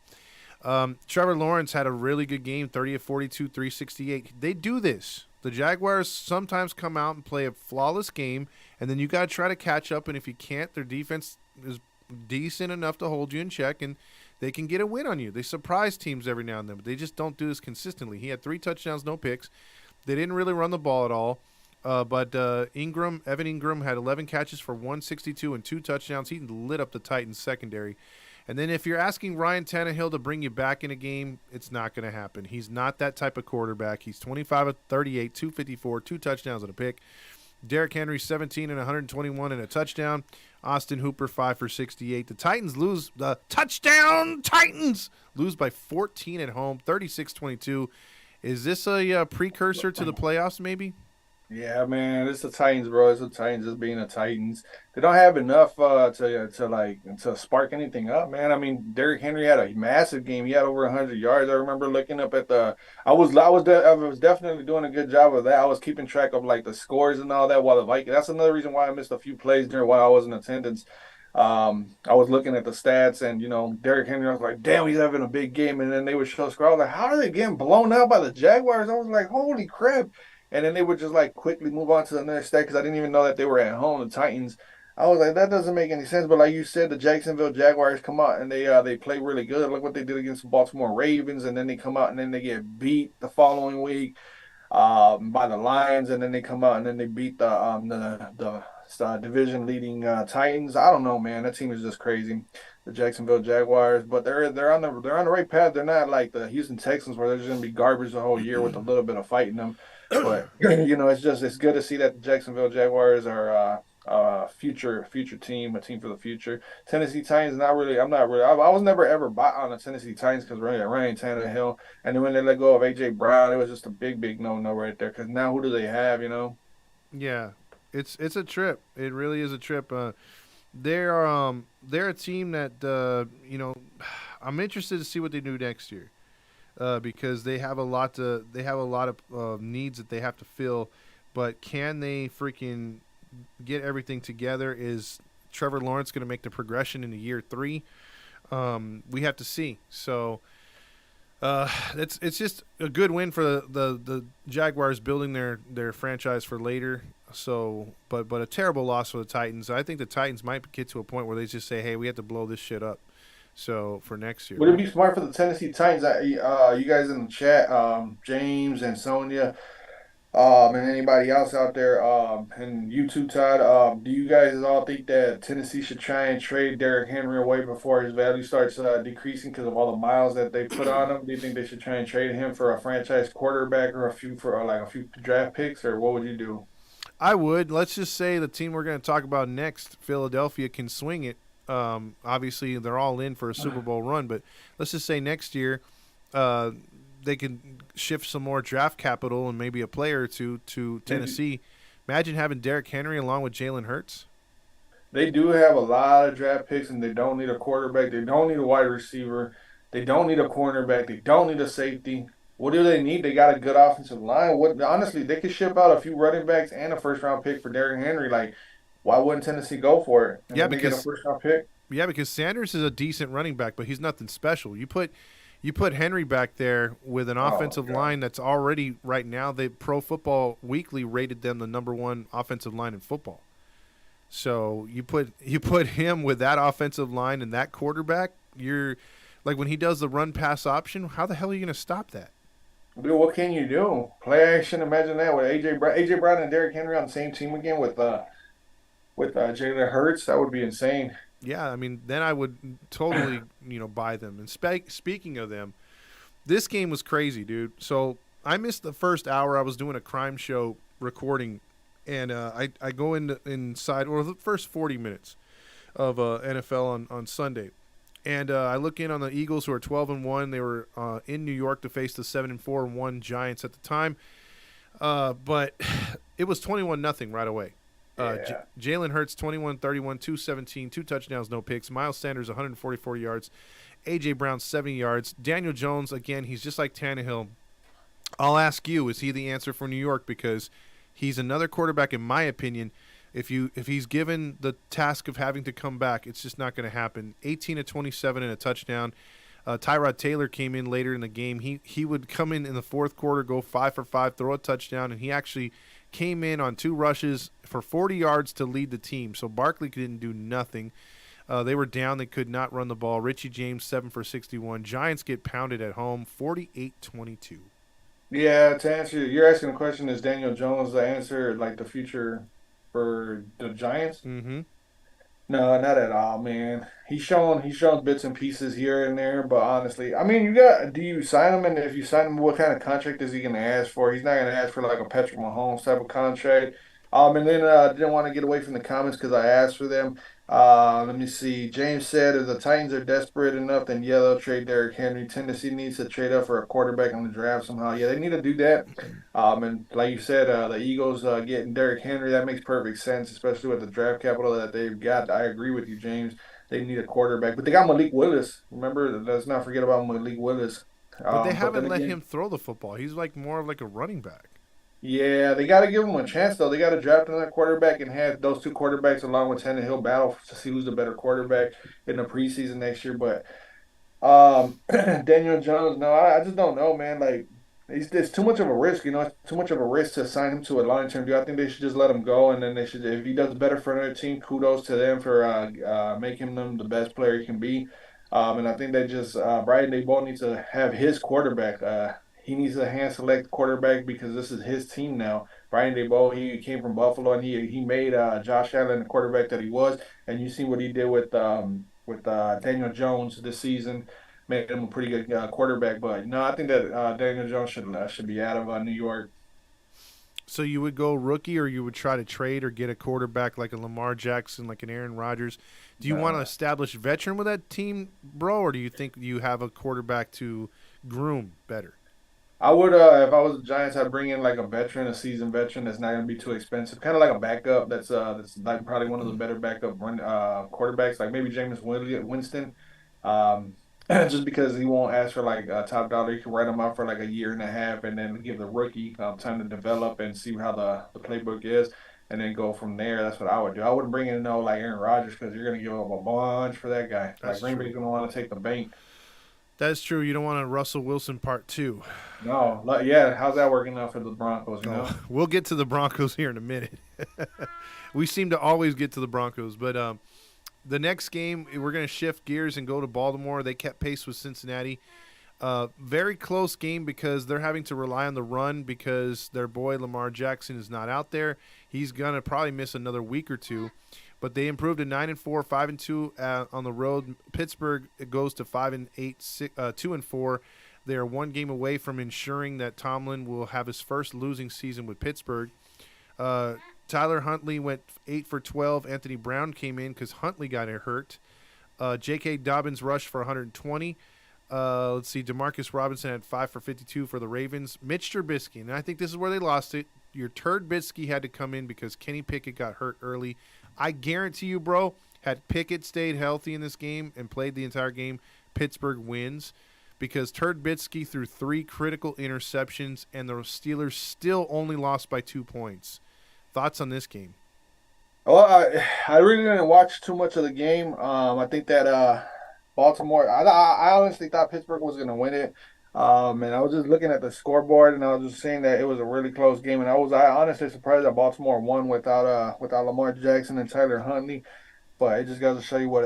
Trevor Lawrence had a really good game, 30 of 42, 368. They do this. The Jaguars sometimes come out and play a flawless game, and then you got to try to catch up, and if you can't, their defense is decent enough to hold you in check, and they can get a win on you. They surprise teams every now and then, but they just don't do this consistently. He had 3 touchdowns, no picks. They didn't really run the ball at all. But Evan Ingram had 11 catches for 162 and 2 touchdowns. He lit up the Titans secondary. And then if you're asking Ryan Tannehill to bring you back in a game, it's not going to happen. He's not that type of quarterback. He's 25 of 38, 254, 2 touchdowns and a pick. Derrick Henry, 17 and 121 and a touchdown. Austin Hooper, 5 for 68. The Titans lose. The touchdown Titans lose by 14 at home, 36-22. Is this a precursor to the playoffs maybe? Yeah, man, it's the Titans, bro. It's the Titans just being the Titans. They don't have enough to spark anything up, man. I mean, Derrick Henry had a massive game. He had over 100 yards. I remember looking up at the. I was definitely doing a good job of that. I was keeping track of like the scores and all that while the Vikings. That's another reason why I missed a few plays during while I was in attendance. I was looking at the stats and Derrick Henry. I was like, damn, he's having a big game. And then they would show score. I was like, how are they getting blown out by the Jaguars? I was like, holy crap. And then they would just like quickly move on to the next stat because I didn't even know that they were at home, the Titans. I was like, that doesn't make any sense. But like you said, the Jacksonville Jaguars come out and they play really good. Look what they did against the Baltimore Ravens, and then they come out and then they get beat the following week by the Lions, and then they come out and then they beat the division leading Titans. I don't know, man. That team is just crazy. The Jacksonville Jaguars, but they're on the right path. They're not like the Houston Texans where they're just gonna be garbage the whole year with a little bit of fight in them. But it's good to see that the Jacksonville Jaguars are future team, a team for the future. Tennessee Titans, not really. I'm not really. I was never ever bought on the Tennessee Titans because Ryan Tannehill, and then when they let go of AJ Brown, it was just a big no right there. Because now who do they have? Yeah, it's a trip. It really is a trip. They're a team that I'm interested to see what they do next year. Because they have a lot of needs that they have to fill, but can they freaking get everything together? Is Trevor Lawrence going to make the progression into year 3? We have to see. So it's just a good win for the Jaguars building their franchise for later. So, but a terrible loss for the Titans. I think the Titans might get to a point where they just say, "Hey, we have to blow this shit up." So for next year, Would it be smart for the Tennessee Titans? You guys in the chat, James and Sonia, and anybody else out there, and you too, Todd. Do you guys all think that Tennessee should try and trade Derrick Henry away before his value starts decreasing because of all the miles that they put on him? Do you think they should try and trade him for a franchise quarterback or a few draft picks, or what would you do? I would. Let's just say the team we're going to talk about next, Philadelphia, can swing it. Obviously, they're all in for a Super Bowl run, but let's just say next year they can shift some more draft capital and maybe a player or two to Tennessee. Imagine having Derrick Henry along with Jalen Hurts. They do have a lot of draft picks, and they don't need a quarterback. They don't need a wide receiver. They don't need a cornerback. They don't need a safety. What do they need? They got a good offensive line. Honestly, they could ship out a few running backs and a first round pick for Derrick Henry. Like, why wouldn't Tennessee go for it? And Yeah, then they get a because first round pick. Sanders is a decent running back, but he's nothing special. You put Henry back there with an offensive line that's already right now. They Pro Football Weekly rated them the number 1 offensive line in football. So you put him with that offensive line and that quarterback. You're like when he does the run pass option. How the hell are you going to stop that? Dude, what can you do? Play action. Imagine that with AJ Brown and Derrick Henry on the same team again with Jalen Hurts. That would be insane. Yeah, I mean, then I would totally, buy them. And speaking of them, this game was crazy, dude. So I missed the first hour. I was doing a crime show recording, and I go inside or the first 40 minutes of NFL on Sunday, and I look in on the Eagles who are 12-1. They were in New York to face the 7-4-1 Giants at the time, but it was 21-0 right away. Yeah. Jalen Hurts 21-31, 217, two touchdowns, no picks. Miles Sanders 144 yards. A.J. Brown 70 yards. Daniel Jones, again, he's just like Tannehill. I'll ask you, is he the answer for New York? Because he's another quarterback, in my opinion. If he's given the task of having to come back, it's just not going to happen. 18 to 27 and a touchdown. Tyrod Taylor came in later in the game. He would come in the fourth quarter, go 5 for 5, throw a touchdown, and he actually came in on 2 rushes for 40 yards to lead the team. So Barkley didn't do nothing. They were down. They could not run the ball. Richie James, 7 for 61. Giants get pounded at home, 48-22. Yeah, to answer, you're asking the question, is Daniel Jones the answer, like the future for the Giants? Mm-hmm. No, not at all, man. He's shown bits and pieces here and there, but honestly, I mean, do you sign him? And if you sign him, what kind of contract is he gonna ask for? He's not gonna ask for like a Patrick Mahomes type of contract. And then didn't want to get away from the comments because I asked for them. Let me see. James said if the Titans are desperate enough, then yeah, they'll trade Derrick Henry. Tennessee needs to trade up for a quarterback on the draft somehow. Yeah, they need to do that. And like you said, the Eagles getting Derrick Henry, that makes perfect sense, especially with the draft capital that they've got. I agree with you, James. They need a quarterback, but they got Malik Willis. Remember, let's not forget about Malik Willis. But they But then haven't let him again, throw the football. He's like more of like a running back. yeah, they got to give him a chance though. They got to draft another quarterback and have those two quarterbacks along with Tannehill battle to see who's the better quarterback in the preseason next year. But Daniel Jones, no, I just don't know, man. Like, it's too much of a risk, It's too much of a risk to sign him to a long-term deal. I think they should just let him go, and then they should, if he does better for another team, kudos to them for making him the best player he can be. And I think they just Brian Daboll needs to have his quarterback. He needs to hand select quarterback because this is his team now. Brian Daboll, he came from Buffalo, and he made Josh Allen the quarterback that he was. And you see what he did with Daniel Jones this season, made him a pretty good quarterback. But no, I think that Daniel Jones should be out of New York. So you would go rookie, or you would try to trade or get a quarterback like a Lamar Jackson, like an Aaron Rodgers. Do you want to No. establish veteran with that team, bro, or do you think you have a quarterback to groom better? I would, if I was the Giants, I'd bring in like a veteran, a seasoned veteran that's not going to be too expensive, kind of like a backup. That's like probably one of the better backup quarterbacks, like maybe Winston. Um, just because he won't ask for like top dollar, you can write him out for like a year and a half, and then give the rookie time to develop and see how the playbook is, and then go from there. That's what I would do. I wouldn't bring in no like Aaron Rodgers because you're going to give up a bunch for that guy. Like That's Green true. Bay's going to want to take the bank. That's true. You don't want a Russell Wilson part 2. No, yeah, how's that working out for the Broncos? You know. Oh, we'll get to the Broncos here in a minute. We seem to always get to the Broncos, but the next game we're going to shift gears and go to Baltimore. They kept pace with Cincinnati. Very close game because they're having to rely on the run because their boy Lamar Jackson is not out there. He's going to probably miss another week or two. But they improved to 9-4, 5-2 on the road. Pittsburgh goes to 5-8, 2-4. They are one game away from ensuring that Tomlin will have his first losing season with Pittsburgh. Tyler Huntley went 8 for 12. Anthony Brown came in because Huntley got hurt. J.K. Dobbins rushed for 120. Let's see. Demarcus Robinson had 5 for 52 for the Ravens. Mitch Trubisky, and I think this is where they lost it. Your turd Bisky had to come in because Kenny Pickett got hurt early. I guarantee you, bro, had Pickett stayed healthy in this game and played the entire game, Pittsburgh wins because Turd Bitsky threw 3 critical interceptions and the Steelers still only lost by 2 points. Thoughts on this game? Well, I really didn't watch too much of the game. I think that Baltimore. I honestly thought Pittsburgh was going to win it. And I was just looking at the scoreboard, and I was just saying that it was a really close game. And I honestly surprised that Baltimore won without Lamar Jackson and Tyler Huntley. But it just goes to show you what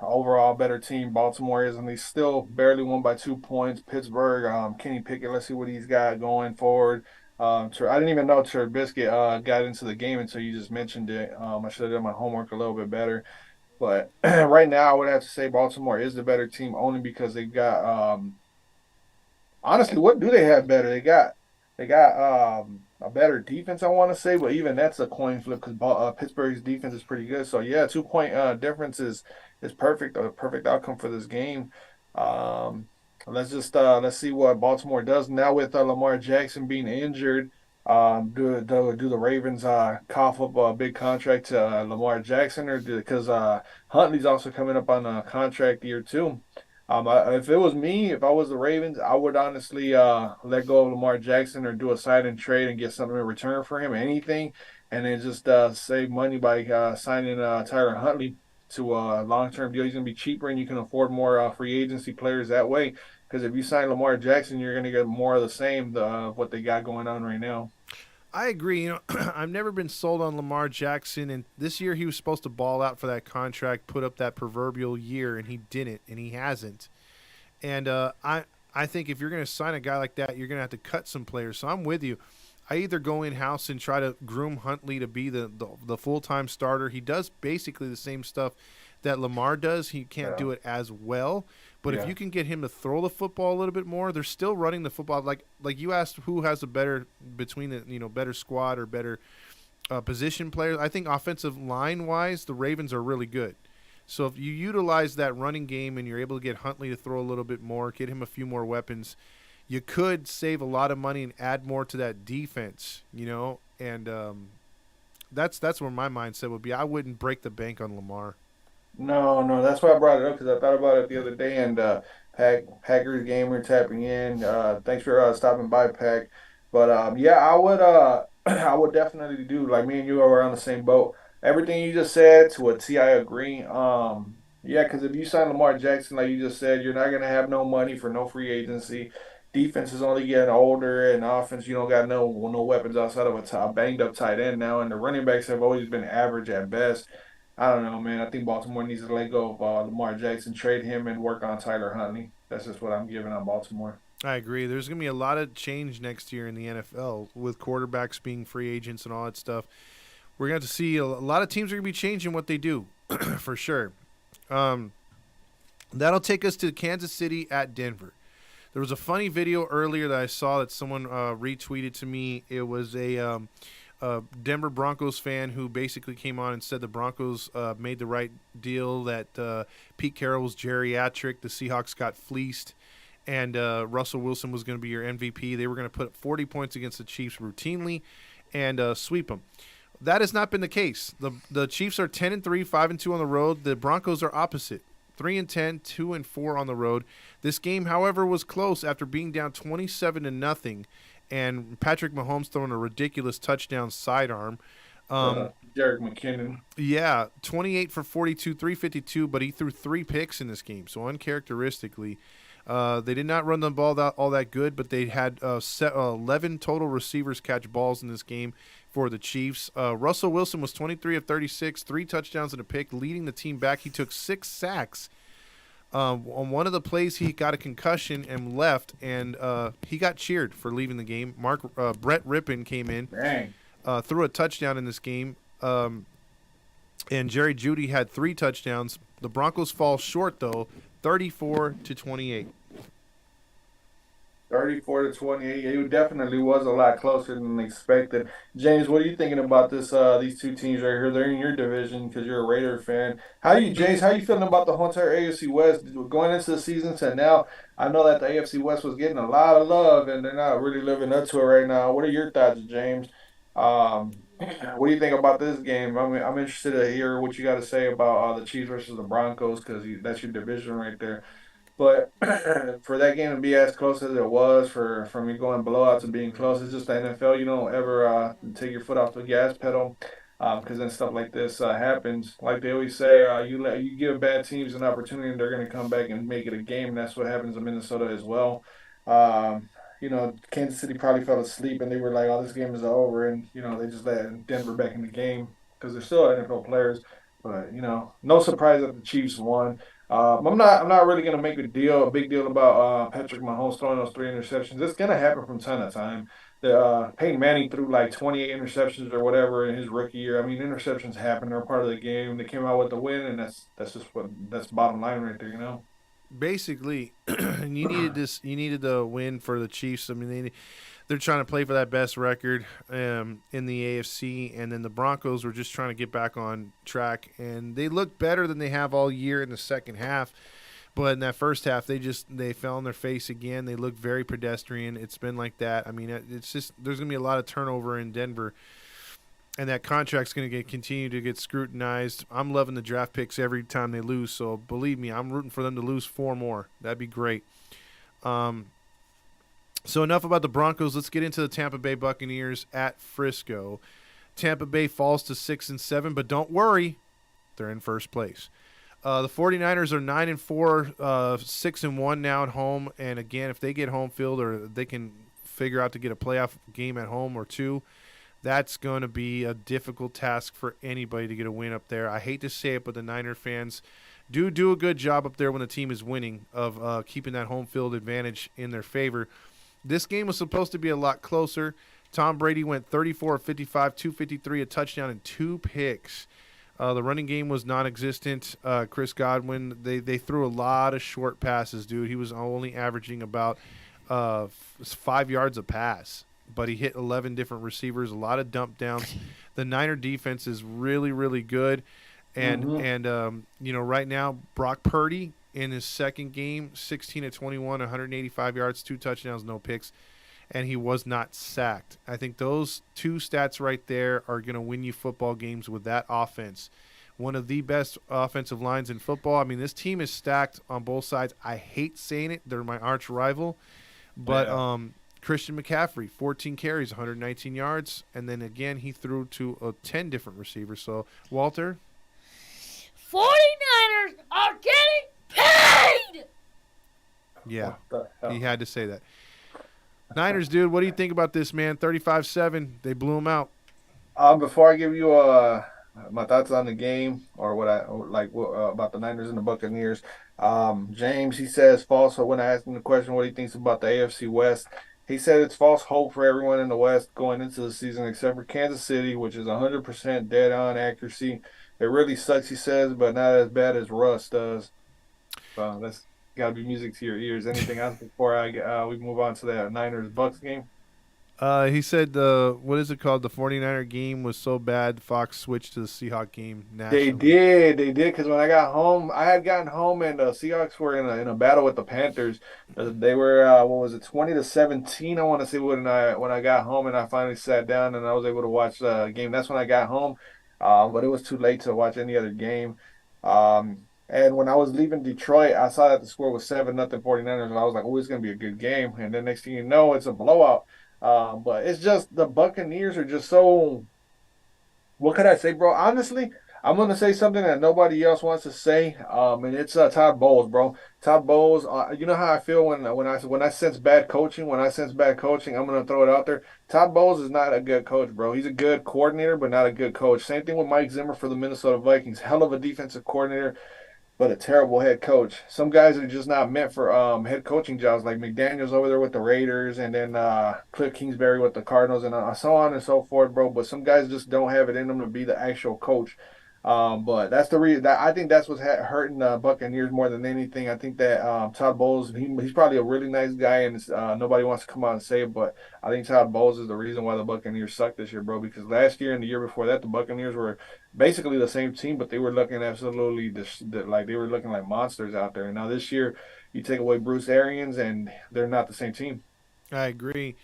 overall better team Baltimore is, and they still barely won by 2 points. Pittsburgh, Kenny Pickett, let's see what he's got going forward. I didn't even know Trubisky got into the game until you just mentioned it. I should have done my homework a little bit better. But right now, I would have to say Baltimore is the better team only because they've got honestly, what do they have better? They got a better defense, I want to say, but even that's a coin flip because Pittsburgh's defense is pretty good. So yeah, 2 point difference is perfect, a perfect outcome for this game. Um, let's see what Baltimore does now with Lamar Jackson being injured. Do the Ravens cough up a big contract to Lamar Jackson, or because Huntley's also coming up on a contract year too? If it was me, if I was the Ravens, I would honestly let go of Lamar Jackson or do a sign and trade and get something in return for him, anything, and then just save money by signing Tyler Huntley to a long-term deal. He's going to be cheaper, and you can afford more free agency players that way. Because if you sign Lamar Jackson, you're going to get more of the same what they got going on right now. I agree. I've never been sold on Lamar Jackson, and this year he was supposed to ball out for that contract, put up that proverbial year, and he didn't, and he hasn't. And I think if you're going to sign a guy like that, you're going to have to cut some players. So I'm with you. I either go in house and try to groom Huntley to be the full time starter. He does basically the same stuff that Lamar does. He can't Yeah, do it as well. But if yeah, you can get him to throw the football a little bit more, they're still running the football. Like you asked, who has a better between the better squad or better position players? I think offensive line wise, the Ravens are really good. So if you utilize that running game and you're able to get Huntley to throw a little bit more, get him a few more weapons, you could save a lot of money and add more to that defense. And that's where my mindset would be. I wouldn't break the bank on Lamar. no, no, that's why I brought it up because I thought about it the other day and Packers gamer tapping in. Thanks for stopping by, Pack. But yeah, I would I would definitely do like me and you are on the same boat. Everything you just said to a T, I agree. Yeah, because if you sign Lamar Jackson, like you just said, you're not gonna have no money for no free agency. Defense is only getting older, and offense you don't got no weapons outside of a banged up tight end now, and the running backs have always been average at best. I don't know, man. I think Baltimore needs to let go of Lamar Jackson, trade him, and work on Tyler Huntley. That's just what I'm giving on Baltimore. I agree. There's going to be a lot of change next year in the NFL with quarterbacks being free agents and all that stuff. We're going to see a lot of teams are going to be changing what they do for sure. Um, that'll take us to Kansas City at Denver. There was a funny video earlier that I saw that someone retweeted to me. It was a Denver Broncos fan who basically came on and said the Broncos made the right deal, that Pete Carroll was geriatric, the Seahawks got fleeced, and Russell Wilson was going to be your MVP. They were going to put up 40 points against the Chiefs routinely and sweep them. That has not been the case. The Chiefs are 10-3, 5-2 on the road. The Broncos are opposite. 3-10, 2-4 on the road. This game, however, was close after being down 27-0, and Patrick Mahomes throwing a ridiculous touchdown sidearm. Um, Jerick McKinnon. yeah, 28 for 42, 352, but he threw three picks in this game, so uncharacteristically. They did not run the ball all that good, but they had 11 total receivers catch balls in this game for the Chiefs. Russell Wilson was 23 of 36, three touchdowns and a pick, leading the team back. He took 6 sacks. On one of the plays, he got a concussion and left, and he got cheered for leaving the game. Brett Rippon came in, Dang. threw a touchdown in this game, and Jerry Jeudy had 3 touchdowns. The Broncos fall short, though, 34-28. 34-28. It definitely was a lot closer than expected. James, what are you thinking about these two teams right here? They're in your division because you're a Raider fan. James, how you feeling about the whole entire AFC West going into the season to now? I know that the AFC West was getting a lot of love and they're not really living up to it right now. What are your thoughts, James? What do you think about this game? I'm interested to hear what you got to say about the Chiefs versus the Broncos because that's your division right there. But for that game to be as close as it was, for me going blowout to being close, it's just the NFL. You don't ever take your foot off the gas pedal, because then stuff like this happens. Like they always say, you give bad teams an opportunity, and they're going to come back and make it a game. And that's what happens in Minnesota as well. Kansas City probably fell asleep, and they were like, "Oh, this game is over," and they just let Denver back in the game because they're still NFL players. But no surprise that the Chiefs won. I'm not really gonna make a big deal about Patrick Mahomes throwing those 3 interceptions. It's gonna happen from time to time. The Peyton Manning threw like 28 interceptions or whatever in his rookie year. I mean, interceptions happen; they're part of the game. They came out with the win, and that's bottom line right there. Basically, and you needed this. You needed the win for the Chiefs. I mean, they're trying to play for that best record in the AFC, and then the Broncos were just trying to get back on track, and they looked better than they have all year in the second half. But in that first half, they fell on their face again. They looked very pedestrian. It's been like that. I mean, it's just there's gonna be a lot of turnover in Denver, and that contract's gonna continue to get scrutinized. I'm loving the draft picks every time they lose. So believe me, I'm rooting for them to lose 4 more. That'd be great. Um, so enough about the Broncos. Let's get into the Tampa Bay Buccaneers at Frisco. Tampa Bay falls to 6-7, but don't worry, they're in first place. The 49ers are 9-4, 6-1 now at home. And again, if they get home field or they can figure out to get a playoff game at home or two, that's going to be a difficult task for anybody to get a win up there. I hate to say it, but the Niner fans do a good job up there when the team is winning of keeping that home field advantage in their favor. This game was supposed to be a lot closer. Tom Brady went 34 of 55, 253, a touchdown, and 2 picks. The running game was non-existent. Chris Godwin, they threw a lot of short passes, dude. He was only averaging about 5 yards a pass, but he hit 11 different receivers, a lot of dump downs. The Niner defense is really, really good. And right now, Brock Purdy in his second game, 16-21, 185 yards, 2 touchdowns, no picks, and he was not sacked. I think those 2 stats right there are going to win you football games with that offense. One of the best offensive lines in football. I mean, this team is stacked on both sides. I hate saying it. They're my arch rival. But Christian McCaffrey, 14 carries, 119 yards, and then again he threw to 10 different receivers. So, Walter? 49ers are getting paid! Yeah, he had to say that. Niners, dude, what do you think about this, man? 35-7, they blew them out. Before I give you my thoughts on the game or about the Niners and the Buccaneers, James, he says false. So when I asked him the question, what he thinks about the AFC West, he said it's false hope for everyone in the West going into the season except for Kansas City, which is 100% dead on accuracy. It really sucks, he says, but not as bad as Russ does. So that's got to be music to your ears. Anything else before we move on to that Niners Bucks game? He said what is it called? The 49er game was so bad, Fox switched to the Seahawk game nationally. They did, because when I got home, I had gotten home, and the Seahawks were in a battle with the Panthers. They were what was it, 20-17? I want to say when I got home, and I finally sat down and I was able to watch the game. That's when I got home, but it was too late to watch any other game. And when I was leaving Detroit, I saw that the score was 7-0 49ers, and I was like, "Oh, it's gonna be a good game." And then next thing you know, it's a blowout. But it's just the Buccaneers are just so. What could I say, bro? Honestly, I'm gonna say something that nobody else wants to say. And it's Todd Bowles, bro. Todd Bowles. You know how I feel when I sense bad coaching. When I sense bad coaching, I'm gonna throw it out there. Todd Bowles is not a good coach, bro. He's a good coordinator, but not a good coach. Same thing with Mike Zimmer for the Minnesota Vikings. Hell of a defensive coordinator, but a terrible head coach. Some guys are just not meant for head coaching jobs, like McDaniels over there with the Raiders, and then Cliff Kingsbury with the Cardinals, and so on and so forth, bro. But some guys just don't have it in them to be the actual coach. But that's the reason that I think that's what's hurting the Buccaneers more than anything. I think that Todd Bowles, he's probably a really nice guy, and nobody wants to come out and say it, but I think Todd Bowles is the reason why the Buccaneers suck this year, bro. Because last year and the year before that, the Buccaneers were basically the same team, but they were looking absolutely like they were looking like monsters out there. And now this year, you take away Bruce Arians, and they're not the same team. I agree.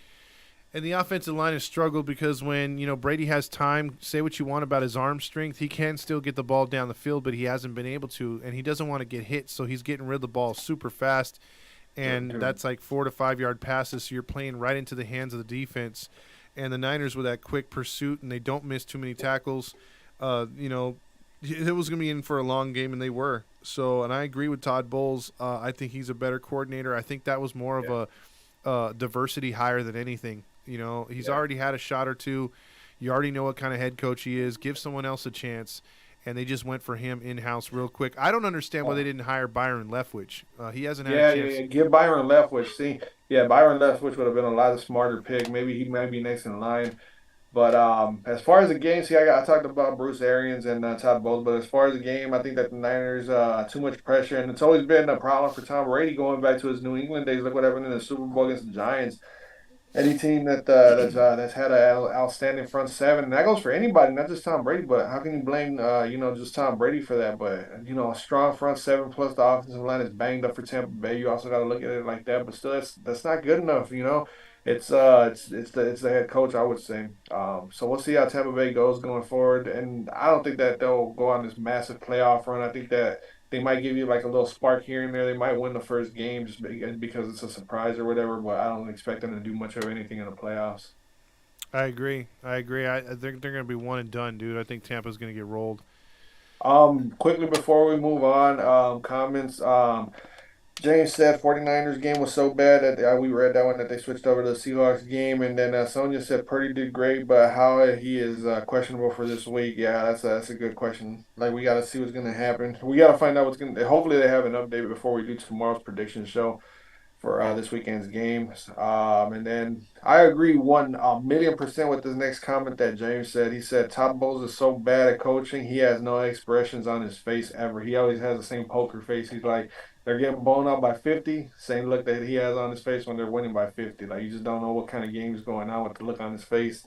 And the offensive line has struggled because when, Brady has time, say what you want about his arm strength, he can still get the ball down the field, but he hasn't been able to, and he doesn't want to get hit, so he's getting rid of the ball super fast, and that's like 4 to 5 yard passes, so you're playing right into the hands of the defense. And the Niners with that quick pursuit, and they don't miss too many tackles, it was going to be in for a long game, and they were. So, and I agree with Todd Bowles. I think he's a better coordinator. I think that was more of a diversity hire than anything. He's already had a shot or two. You already know what kind of head coach he is. Give someone else a chance. And they just went for him in-house real quick. I don't understand why they didn't hire Byron Leftwich. He hasn't had a chance. Yeah, give Byron Leftwich. See, Byron Leftwich would have been a lot smarter pick. Maybe he might be next in line. But as far as the game, I talked about Bruce Arians and Todd Bowles. But as far as the game, I think that the Niners too much pressure, and it's always been a problem for Tom Brady going back to his New England days. Look what happened in the Super Bowl against the Giants. Any team that's had an outstanding front seven, and that goes for anybody, not just Tom Brady. But how can you blame just Tom Brady for that? But a strong front seven plus the offensive line is banged up for Tampa Bay. You also got to look at it like that. But still, that's not good enough. It's the head coach, I would say. So we'll see how Tampa Bay goes going forward, and I don't think that they'll go on this massive playoff run. I think that they might give you like a little spark here and there. They might win the first game just because it's a surprise or whatever, but I don't expect them to do much of anything in the playoffs. I agree. I think they're going to be one and done, dude. I think Tampa's going to get rolled. Quickly before we move on, comments. James said 49ers game was so bad that we read that one that they switched over to the Seahawks game, and then Sonia said Purdy did great, but how he is questionable for this week. Yeah, that's a good question. Like we got to see what's gonna happen. We got to find out what's gonna. Hopefully they have an update before we do tomorrow's prediction show for this weekend's games. And then I agree 1,000,000% with this next comment that James said. He said Todd Bowles is so bad at coaching, he has no expressions on his face ever. He always has the same poker face. He's like, they're getting blown out by 50, same look that he has on his face when they're winning by 50. Like you just don't know what kind of game is going on with the look on his face.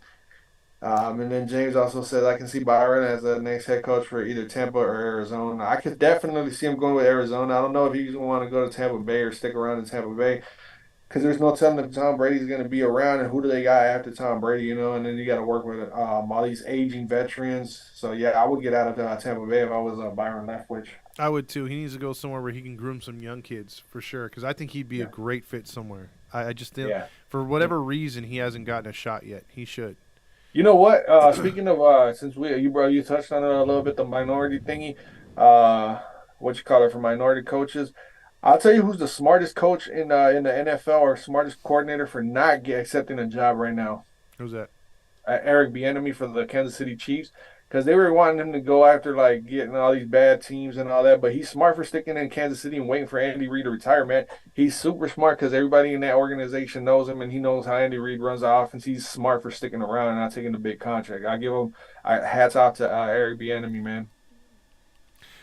And then James also said, I can see Byron as the next head coach for either Tampa or Arizona. I could definitely see him going with Arizona. I don't know if he's going to want to go to Tampa Bay or stick around in Tampa Bay because there's no telling if Tom Brady's going to be around and who do they got after Tom Brady. And then you got to work with all these aging veterans. So, yeah, I would get out of Tampa Bay if I was Byron Leftwich. I would too. He needs to go somewhere where he can groom some young kids for sure. Because I think he'd be a Yeah. great fit somewhere. I just think Yeah. for whatever reason he hasn't gotten a shot yet. He should. You know what? Speaking of, since you touched on it a little bit, the minority thingy, what you call it for minority coaches. I'll tell you who's the smartest coach in the NFL or smartest coordinator for not accepting a job right now. Who's that? Eric Bieniemy for the Kansas City Chiefs because they were wanting him to go after like getting all these bad teams and all that, but he's smart for sticking in Kansas City and waiting for Andy Reid to retire, man. He's super smart because everybody in that organization knows him and he knows how Andy Reid runs the offense. He's smart for sticking around and not taking the big contract. I give him hats off to Eric Bieniemy, man.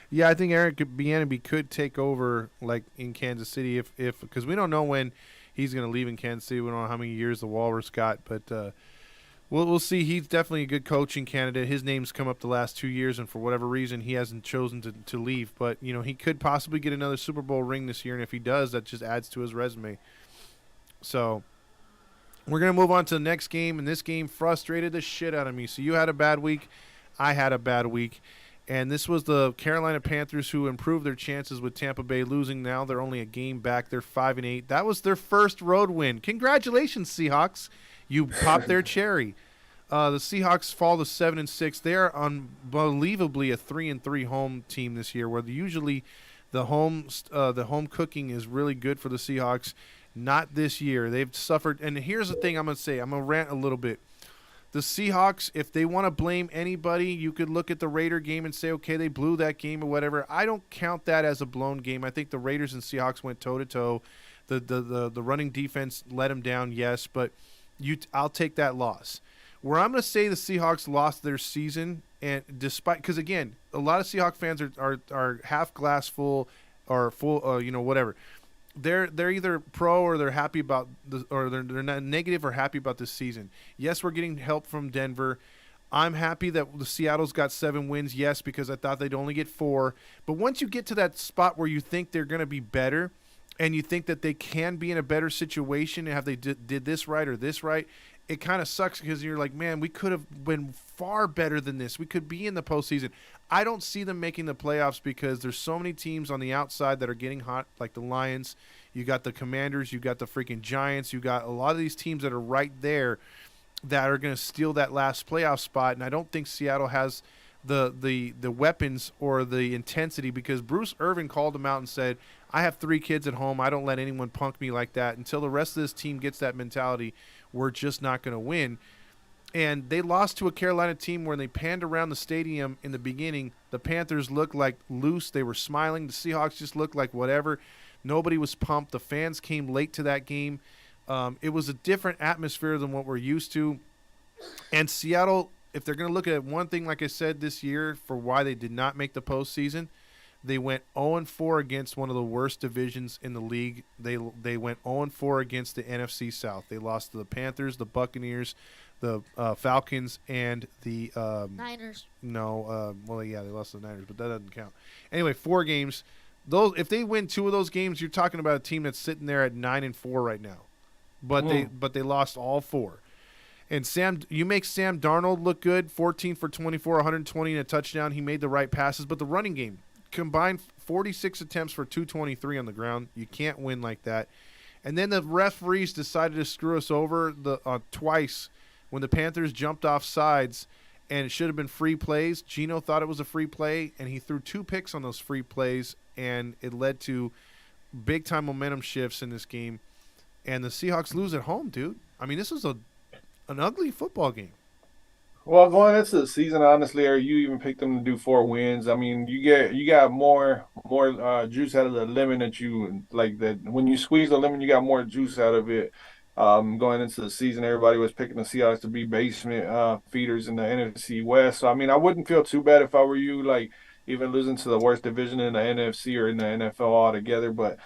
Yeah, I think Eric Bieniemy could take over like in Kansas City if because we don't know when he's going to leave in Kansas City. We don't know how many years the Walrus got, but we'll see. He's definitely a good coaching candidate. His name's come up the last 2 years, and for whatever reason, he hasn't chosen to leave. But he could possibly get another Super Bowl ring this year, and if he does, that just adds to his resume. So we're gonna move on to the next game, and this game frustrated the shit out of me. So you had a bad week, I had a bad week. And this was the Carolina Panthers who improved their chances with Tampa Bay losing. Now they're only a game back. They're 5-8. That was their first road win. Congratulations, Seahawks. You popped their cherry. The Seahawks fall to 7-6. They are unbelievably a 3-3 home team this year, where usually the home cooking is really good for the Seahawks. Not this year. They've suffered. And here's the thing I'm going to say. I'm going to rant a little bit. The Seahawks, if they want to blame anybody, you could look at the Raider game and say, okay, they blew that game or whatever. I don't count that as a blown game. I think the Raiders and Seahawks went toe-to-toe. The running defense let them down, yes, but I'll take that loss. Where I'm going to say the Seahawks lost their season, and despite, because again, a lot of Seahawks fans are half glass full or full, whatever. They're either pro or they're happy about or they're not negative or happy about this season. Yes, we're getting help from Denver. I'm happy that the Seattle's got 7 wins. Yes, because I thought they'd only get 4. But once you get to that spot where you think they're going to be better, and you think that they can be in a better situation, and have they did this right or this right, it kind of sucks because you're like, man, we could have been far better than this. We could be in the postseason. I don't see them making the playoffs because there's so many teams on the outside that are getting hot, like the Lions. You got the Commanders. You got the freaking Giants. You got a lot of these teams that are right there that are going to steal that last playoff spot. And I don't think Seattle has the weapons or the intensity because Bruce Irvin called them out and said, I have 3 kids at home. I don't let anyone punk me like that. Until the rest of this team gets that mentality, we're just not going to win. And they lost to a Carolina team where they panned around the stadium in the beginning. The Panthers looked like loose. They were smiling. The Seahawks just looked like whatever. Nobody was pumped. The fans came late to that game. It was a different atmosphere than what we're used to. And Seattle, if they're going to look at one thing, like I said this year, for why they did not make the postseason, They went 0-4 against one of the worst divisions in the league. They went 0-4 against the NFC South. They lost to the Panthers, the Buccaneers, the Falcons, and the Niners. well, yeah, they lost to the Niners, but that doesn't count. Anyway, 4 games. Those if they win 2 of those games, you're talking about a team that's sitting there at 9-4 right now. But they lost all 4. And you make Sam Darnold look good, 14 for 24, 120 and a touchdown. He made the right passes, but the running game combined 46 attempts for 223 on the ground. You can't win like that. And then the referees decided to screw us over twice when the Panthers jumped off sides, and it should have been free plays. Geno thought it was a free play, and he threw 2 picks on those free plays, and it led to big-time momentum shifts in this game. And the Seahawks lose at home, dude. I mean, this was an ugly football game. Well, going into the season, honestly, or you even picked them to do 4 wins. I mean, you got more juice out of the lemon that you like. That when you squeeze the lemon, you got more juice out of it. Going into the season, everybody was picking the Seahawks to be basement feeders in the NFC West. So I mean, I wouldn't feel too bad if I were you, like even losing to the worst division in the NFC or in the NFL altogether. But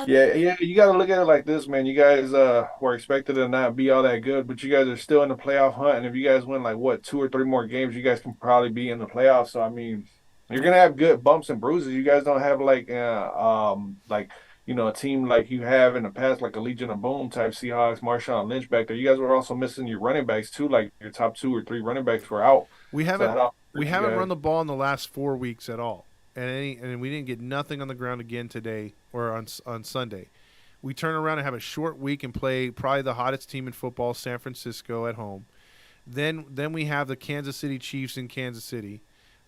yeah, you got to look at it like this, man. You guys were expected to not be all that good, but you guys are still in the playoff hunt. And if you guys win like what 2 or 3 more games, you guys can probably be in the playoffs. So I mean, you're gonna have good bumps and bruises. You guys don't have like a team like you have in the past, like a Legion of Boom type Seahawks, Marshawn Lynch back there. You guys were also missing your running backs too, like your top 2 or 3 running backs were out. We haven't run the ball in the last 4 weeks at all. And we didn't get nothing on the ground again today or on Sunday. We turn around and have a short week and play probably the hottest team in football, San Francisco, at home. Then we have the Kansas City Chiefs in Kansas City.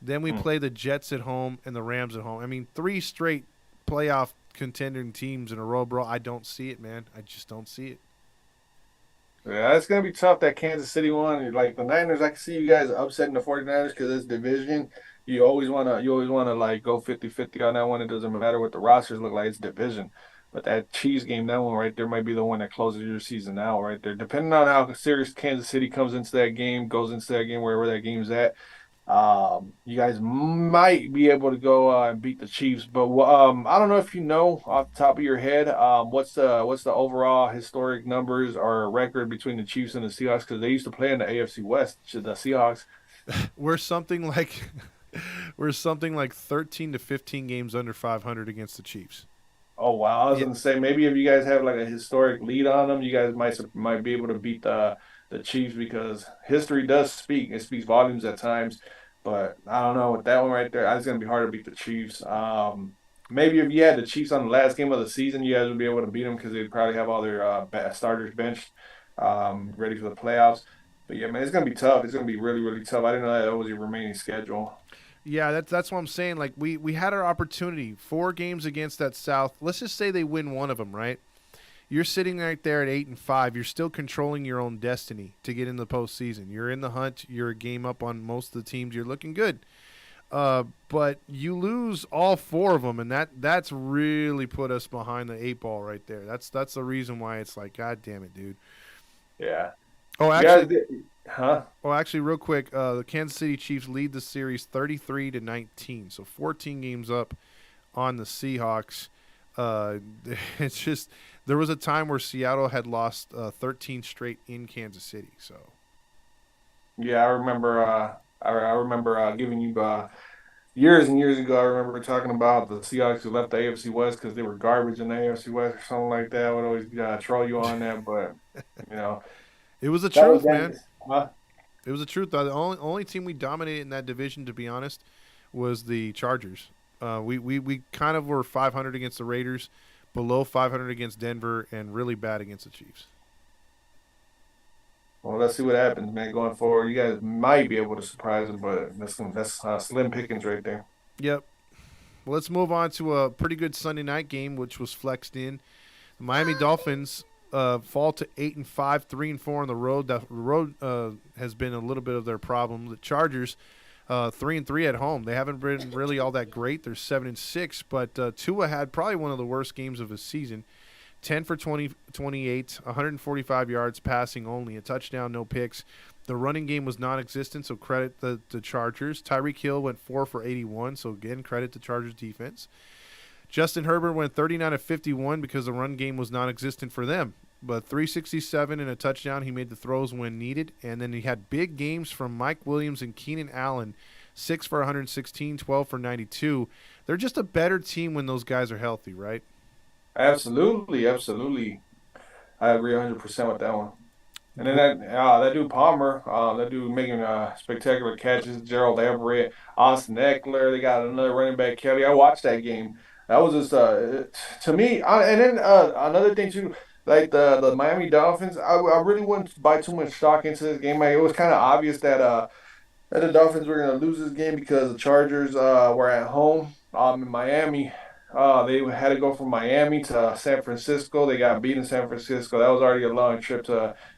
Then we play the Jets at home and the Rams at home. I mean, 3 straight playoff contending teams in a row, bro. I don't see it, man. I just don't see it. Yeah, it's gonna be tough, that Kansas City one. Like the Niners, I can see you guys upsetting the 49ers because it's division. You always wanna like go 50-50 on that one. It doesn't matter what the rosters look like, it's division. But that Chiefs game, that one right there might be the one that closes your season out right there. Depending on how serious Kansas City comes into that game, goes into that game, wherever that game's at. You guys might be able to go and beat the Chiefs, but I don't know if you know off the top of your head, what's the overall historic numbers or record between the Chiefs and the Seahawks, because they used to play in the AFC West. The Seahawks, we're something like 13 to 15 games under 500 against the Chiefs. Oh wow! I was gonna say maybe if you guys have like a historic lead on them, you guys might be able to beat the Chiefs, because history does speak. It speaks volumes at times. But I don't know with that one right there. It's gonna be hard to beat the Chiefs. Maybe if you had the Chiefs on the last game of the season, you guys would be able to beat them because they'd probably have all their starters benched, ready for the playoffs. But yeah, man, it's gonna be tough. It's gonna be really, really tough. I didn't know that was your remaining schedule. Yeah, that's what I'm saying. Like we had our opportunity, 4 games against that South. Let's just say they win one of them, right? You're sitting right there at 8-5. You're still controlling your own destiny to get in the postseason. You're in the hunt. You're a game up on most of the teams. You're looking good, but you lose all 4 of them, and that's really put us behind the 8 ball right there. That's the reason why it's like, God damn it, dude. Yeah. Oh, actually, huh? Oh, actually, real quick, the Kansas City Chiefs lead the series 33-19, so 14 games up on the Seahawks. It's just there was a time where Seattle had lost 13 straight in Kansas City. So, yeah, I remember. I remember giving you years and years ago. I remember talking about the Seahawks who left the AFC West because they were garbage in the AFC West or something like that. I would always troll you on that, but you know. It was the truth, man. Huh? It was the truth. The only team we dominated in that division, to be honest, was the Chargers. We kind of were 500 against the Raiders, below 500 against Denver, and really bad against the Chiefs. Well, let's see what happens, man. Going forward, you guys might be able to surprise them, but that's slim pickings right there. Yep. Well, let's move on to a pretty good Sunday night game, which was flexed in. The Miami Dolphins fall to 8-5, 3-4 on the road. The road has been a little bit of their problem. The Chargers, 3-3 at home. They haven't been really all that great. They're 7-6, but Tua had probably one of the worst games of his season. 10 for 28, 145 yards passing only, a touchdown, no picks. The running game was non-existent, so credit the Chargers. Tyreek Hill went 4 for 81, so again, credit the Chargers defense. Justin Herbert went 39 of 51 because the run game was non-existent for them. But 367 and a touchdown. He made the throws when needed. And then he had big games from Mike Williams and Keenan Allen. 6 for 116, 12 for 92. They're just a better team when those guys are healthy, right? Absolutely, absolutely. I agree 100% with that one. And then that dude Palmer, that dude making spectacular catches. Gerald Everett, Austin Eckler. They got another running back, Kelly. I watched that game. That was just to me. And then another thing too, like the Miami Dolphins. I really wouldn't buy too much stock into this game. Like, it was kind of obvious that the Dolphins were going to lose this game because the Chargers were at home in Miami. They had to go from Miami to San Francisco. They got beat in San Francisco. That was already a long trip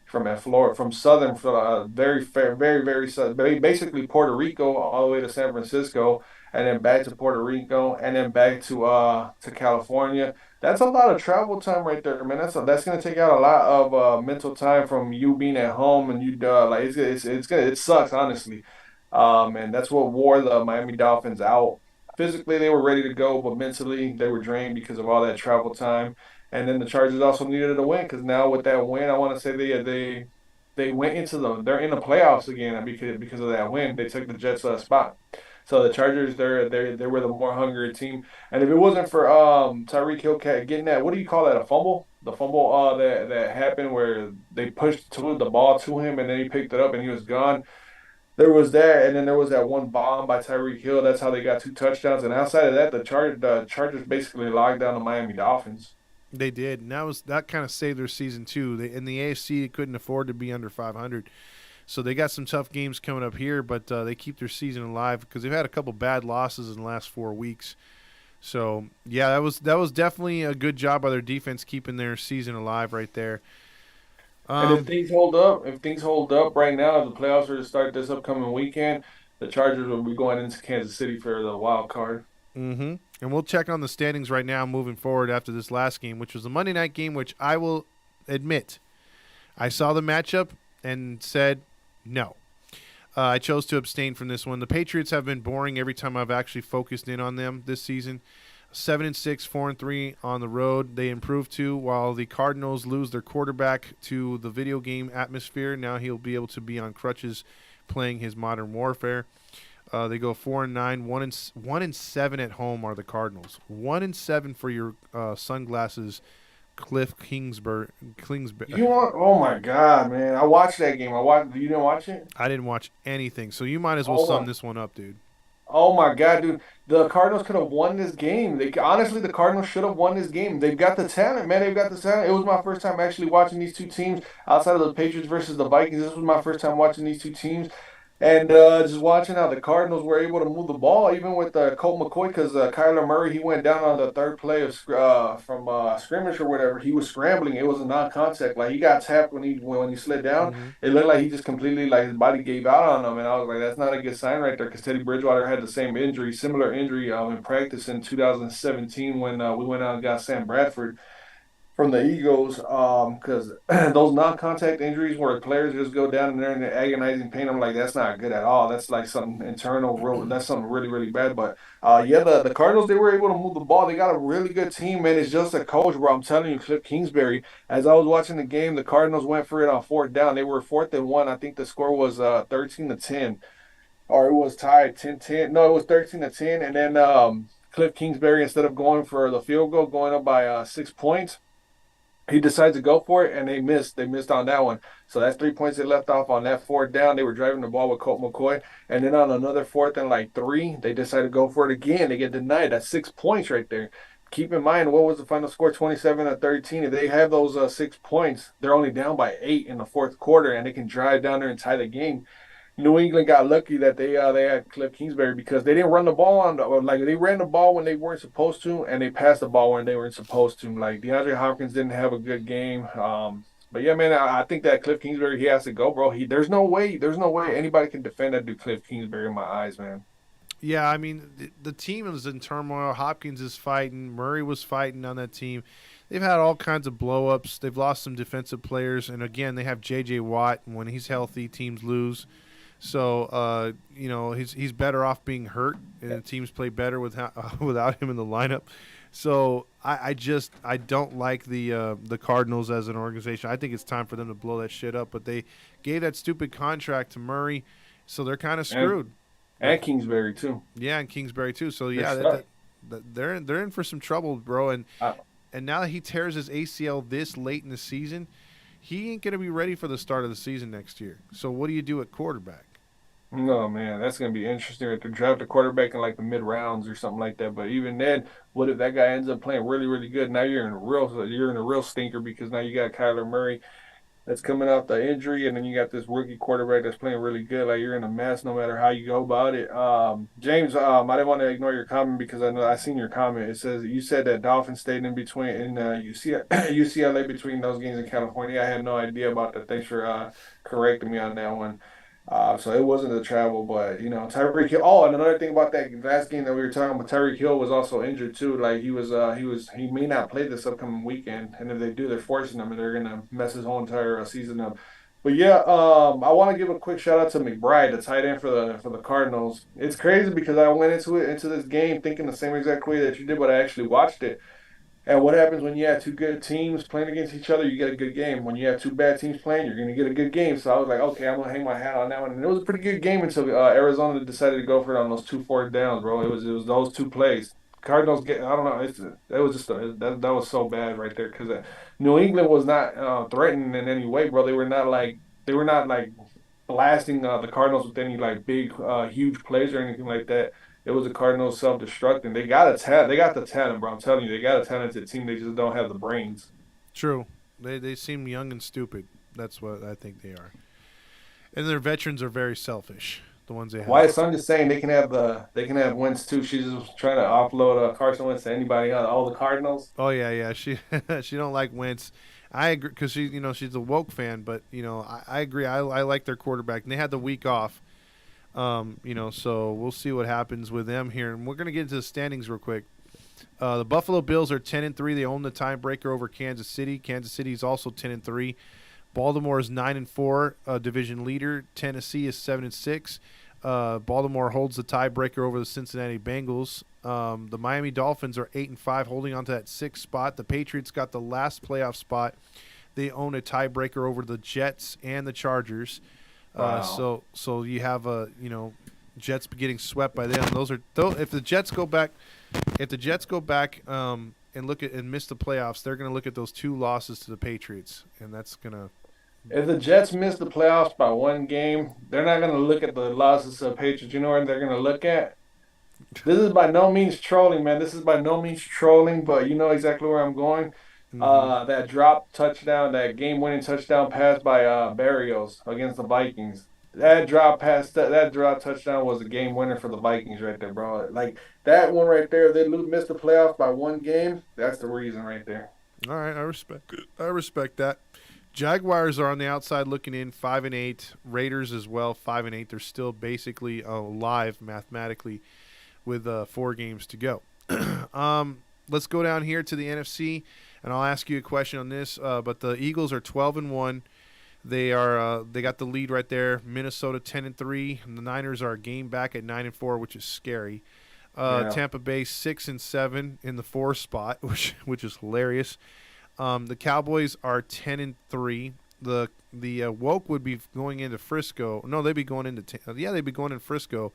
from Florida, from southern Florida, very fair, very very southern, basically Puerto Rico all the way to San Francisco, and then back to Puerto Rico, and then back to California. That's a lot of travel time right there, man. That's gonna take out a lot of mental time from you being at home, and you like it's gonna it sucks honestly. And that's what wore the Miami Dolphins out. Physically, they were ready to go, but mentally, they were drained because of all that travel time. And then the Chargers also needed a win because now with that win, I want to say they went into they're in the playoffs again because of that win. They took the Jets spot. So the Chargers, they were the more hungry team. And if it wasn't for Tyreek Hill getting that, what do you call that? A fumble? The fumble that happened where they pushed the ball to him and then he picked it up and he was gone. There was that, and then there was that one bomb by Tyreek Hill. That's how they got 2 touchdowns. And outside of that, the Chargers basically locked down the Miami Dolphins. They did, and that kind of saved their season too. In the AFC, they couldn't afford to be under 500, so they got some tough games coming up here. But they keep their season alive because they've had a couple bad losses in the last 4 weeks. So yeah, that was definitely a good job by their defense keeping their season alive right there. And if things hold up right now, if the playoffs are to start this upcoming weekend, the Chargers will be going into Kansas City for the wild card. Mm-hmm. And we'll check on the standings right now moving forward after this last game, which was the Monday night game, which I will admit I saw the matchup and said no. I chose to abstain from this one. The Patriots have been boring every time I've actually focused in on them this season. 7-6, 4-3 on the road. They improved to, while the Cardinals lose their quarterback to the video game atmosphere. Now he'll be able to be on crutches playing his Modern Warfare. They go 4-9, 1-7 at home are the Cardinals. 1-7 for your sunglasses, Cliff Kingsbury. Oh my God, man! I watched that game. You didn't watch it? I didn't watch anything, so you might as well sum this one up, dude. Oh my God, dude! The Cardinals could have won this game. Honestly, the Cardinals should have won this game. They've got the talent, man. They've got the talent. It was my first time actually watching these two teams outside of the Patriots versus the Vikings. This was my first time watching these two teams. And just watching how the Cardinals were able to move the ball, even with Colt McCoy, because Kyler Murray, he went down on the third play of from scrimmage or whatever. He was scrambling. It was a non-contact. Like, he got tapped when he slid down. Mm-hmm. It looked like he just completely, like, his body gave out on him. And I was like, that's not a good sign right there, because Teddy Bridgewater had the similar injury in practice in 2017 when we went out and got Sam Bradford from the Eagles, because those non-contact injuries where players just go down in there in the agonizing pain, I'm like, that's not good at all. That's like something internal, that's something really, really bad. But yeah, the Cardinals, they were able to move the ball. They got a really good team, man. It's just a coach, bro. I'm telling you, Cliff Kingsbury. As I was watching the game, the Cardinals went for it on 4th down. They were 4th and 1. I think the score was 13-10, or it was tied 10-10. No, it was 13-10. And then Cliff Kingsbury, instead of going for the field goal, going up by 6 points, he decides to go for it, and they missed. They missed on that one. So that's 3 points they left off on that 4th down. They were driving the ball with Colt McCoy. And then on another 4th and 3, they decided to go for it again. They get denied. That's 6 points right there. Keep in mind, what was the final score? 27-13. If they have those 6 points, they're only down by 8 in the 4th quarter, and they can drive down there and tie the game. New England got lucky that they had Cliff Kingsbury, because they didn't run the ball they ran the ball when they weren't supposed to, and they passed the ball when they weren't supposed to. Like, DeAndre Hopkins didn't have a good game. But yeah, man, I think that Cliff Kingsbury, he has to go, bro. There's no way anybody can defend that dude, Cliff Kingsbury, in my eyes, man. Yeah, I mean, the team is in turmoil. Hopkins is fighting. Murray was fighting on that team. they've had all kinds of blow-ups. They've lost some defensive players, and again, they have J.J. Watt. And when he's healthy, teams lose. So he's better off being hurt, and teams play better without him in the lineup. So I don't like the Cardinals as an organization. I think it's time for them to blow that shit up. But they gave that stupid contract to Murray, so they're kind of screwed. And Kingsbury too. Yeah, and Kingsbury too. So They're yeah, stuck. they're in for some trouble, bro. And Uh, and now that he tears his ACL this late in the season, he ain't gonna be ready for the start of the season next year. So what do you do at quarterback? No, man, that's gonna be interesting if they draft a quarterback in like the mid rounds or something like that. But even then, what if that guy ends up playing really, really good? Now you're in a real stinker because now you got Kyler Murray that's coming off the injury, and then you got this rookie quarterback that's playing really good. Like you're in a mess no matter how you go about it. James, I didn't want to ignore your comment because I know I seen your comment. It says you said that Dolphins stayed in between in UCLA between those games in California. I had no idea about that. Thanks for correcting me on that one. So it wasn't the travel, but Tyreek Hill. Oh, and another thing about that last game that we were talking about, Tyreek Hill was also injured too. Like he may not play this upcoming weekend, and if they do, they're forcing him, and they're gonna mess his whole entire season up. But yeah, I want to give a quick shout out to McBride, the tight end for the Cardinals. It's crazy because I went into this game thinking the same exact way that you did, but I actually watched it. And what happens when you have two good teams playing against each other? You get a good game. When you have two bad teams playing, you're going to get a good game. So I was like, okay, I'm going to hang my hat on that one. And it was a pretty good game until Arizona decided to go for it on those two fourth downs, bro. It was those two plays. Cardinals get, I don't know. That was just that was so bad right there because New England was not threatening in any way, bro. They were not like blasting the Cardinals with any like big huge plays or anything like that. It was the Cardinals self-destructing. They got a talent. They got the talent, bro. I'm telling you, they got a talented team. They just don't have the brains. True. They seem young and stupid. That's what I think they are. And their veterans are very selfish. The ones they have. Why? So I'm just saying they can have Wentz too. She's just trying to offload Carson Wentz to anybody, all the Cardinals. Oh yeah. She don't like Wentz. I agree because she's a woke fan, but I agree. I like their quarterback. And they had the week off. So we'll see what happens with them here, and we're gonna get into the standings real quick. The Buffalo Bills are 10-3. They own the tiebreaker over Kansas City. Kansas City is also 10-3. Baltimore is 9-4, division leader. Tennessee is 7-6. Baltimore holds the tiebreaker over the Cincinnati Bengals. The Miami Dolphins are 8-5, holding on to that sixth spot. The Patriots got the last playoff spot. They own a tiebreaker over the Jets and the Chargers. Wow. So you have Jets getting swept by them. If the Jets go back, and look at and miss the playoffs, they're going to look at those two losses to the Patriots, and that's going to. If the Jets miss the playoffs by one game, they're not going to look at the losses to the Patriots. You know what they're going to look at? This is by no means trolling, man. This is by no means trolling, but you know exactly where I'm going. Mm-hmm. That drop touchdown, that game-winning touchdown pass by Barrios against the Vikings. That drop touchdown was a game winner for the Vikings right there, bro. Like that one right there, they missed the playoffs by one game. That's the reason right there. All right, I respect that. Jaguars are on the outside looking in, 5-8. Raiders as well, 5-8. They're still basically alive mathematically with 4 games to go. Let's go down here to the NFC, and I'll ask you a question on this. But the Eagles are 12-1. They got the lead right there. Minnesota 10-3, and the Niners are a game back at 9-4, which is scary. Yeah. Tampa Bay 6-7 in the 4 spot, which is hilarious. The Cowboys are 10-3. The woke would be going into Frisco. No, they'd be going into they'd be going in Frisco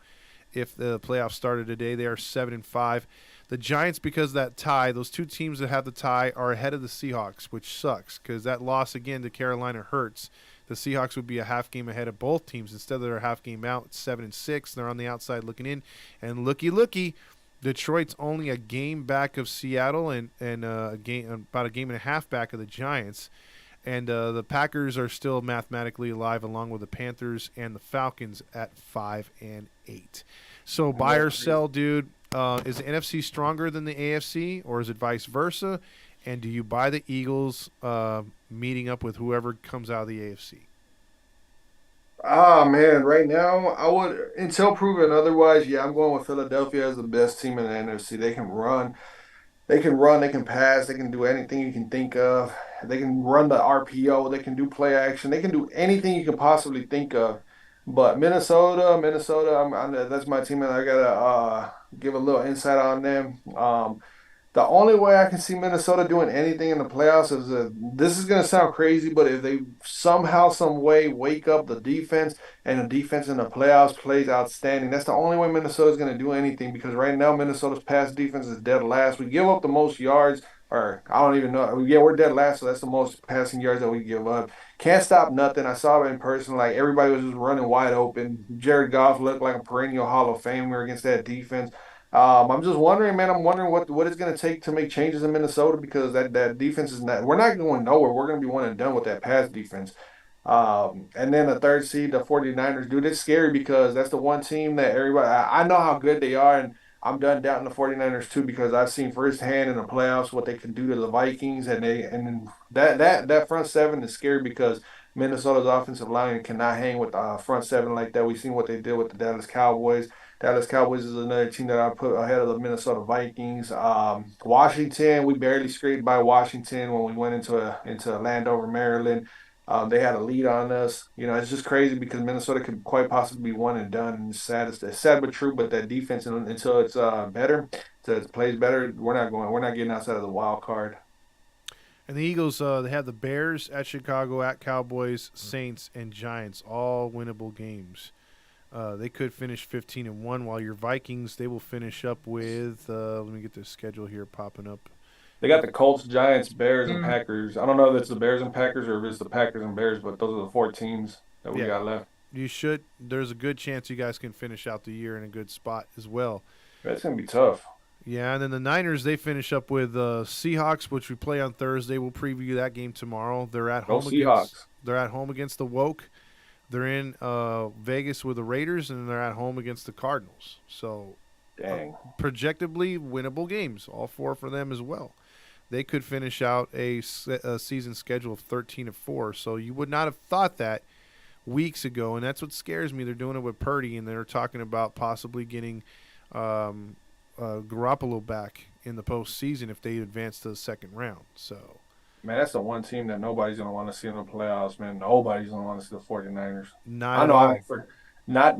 if the playoffs started today. They are 7-5. The Giants, because of that tie, those two teams that have the tie are ahead of the Seahawks, which sucks because that loss again to Carolina hurts. The Seahawks would be a half game ahead of both teams. Instead, they're a half game out. It's 7-6. They're on the outside looking in. And looky, Detroit's only a game back of Seattle and about a game and a half back of the Giants. And the Packers are still mathematically alive along with the Panthers and the Falcons at 5-8. So buy or sell, dude. Is the NFC stronger than the AFC, or is it vice versa? And do you buy the Eagles meeting up with whoever comes out of the AFC? Ah man, right now I would until proven otherwise. Yeah, I'm going with Philadelphia as the best team in the NFC. They can run. They can run, they can pass, they can do anything you can think of. They can run the RPO, they can do play action, they can do anything you can possibly think of. But Minnesota, that's my team, and I gotta give a little insight on them. The only way I can see Minnesota doing anything in the playoffs is this is going to sound crazy, but if they somehow, some way wake up the defense and the defense in the playoffs plays outstanding, that's the only way Minnesota's going to do anything because right now Minnesota's pass defense is dead last. We give up the most yards, or I don't even know. Yeah, we're dead last, so that's the most passing yards that we give up. Can't stop nothing. I saw it in person. Like everybody was just running wide open. Jared Goff looked like a perennial Hall of Famer against that defense. I'm just wondering, man. I'm wondering what it's going to take to make changes in Minnesota because that defense is not. We're not going nowhere. We're going to be one and done with that pass defense. And then the third seed, the 49ers, dude, it's scary because that's the one team that everybody. I know how good they are, and I'm done doubting the 49ers too because I've seen firsthand in the playoffs what they can do to the Vikings, and that front seven is scary because Minnesota's offensive line cannot hang with front seven like that. We've seen what they did with the Dallas Cowboys. Dallas Cowboys is another team that I put ahead of the Minnesota Vikings. Washington, we barely scraped by Washington when we went into Landover, Maryland. They had a lead on us. You know, it's just crazy because Minnesota could quite possibly be one and done. And it's sad but true. But that defense, until it's better, until it plays better, we're not getting outside of the wild card. And the Eagles, they have the Bears at Chicago, at Cowboys, Saints, and Giants, all winnable games. They could finish 15-1, while your Vikings, they will finish up with. Let me get the schedule here popping up. They got the Colts, Giants, Bears, and Packers. I don't know if it's the Bears and Packers or if it's the Packers and Bears, but those are the four teams that we got left. You should. There's a good chance you guys can finish out the year in a good spot as well. That's gonna be tough. Yeah, and then the Niners, they finish up with Seahawks, which we play on Thursday. We'll preview that game tomorrow. They're at home Seahawks. They're at home against the Woke. They're in Vegas with the Raiders, and they're at home against the Cardinals. So, dang, projectably winnable games, all four for them as well. They could finish out a season schedule of 13-4. So you would not have thought that weeks ago, and that's what scares me. They're doing it with Purdy, and they're talking about possibly getting Garoppolo back in the postseason if they advance to the second round. So, man, that's the one team that nobody's going to want to see in the playoffs, man. Nobody's going to want to see the 49ers. Not at all. Not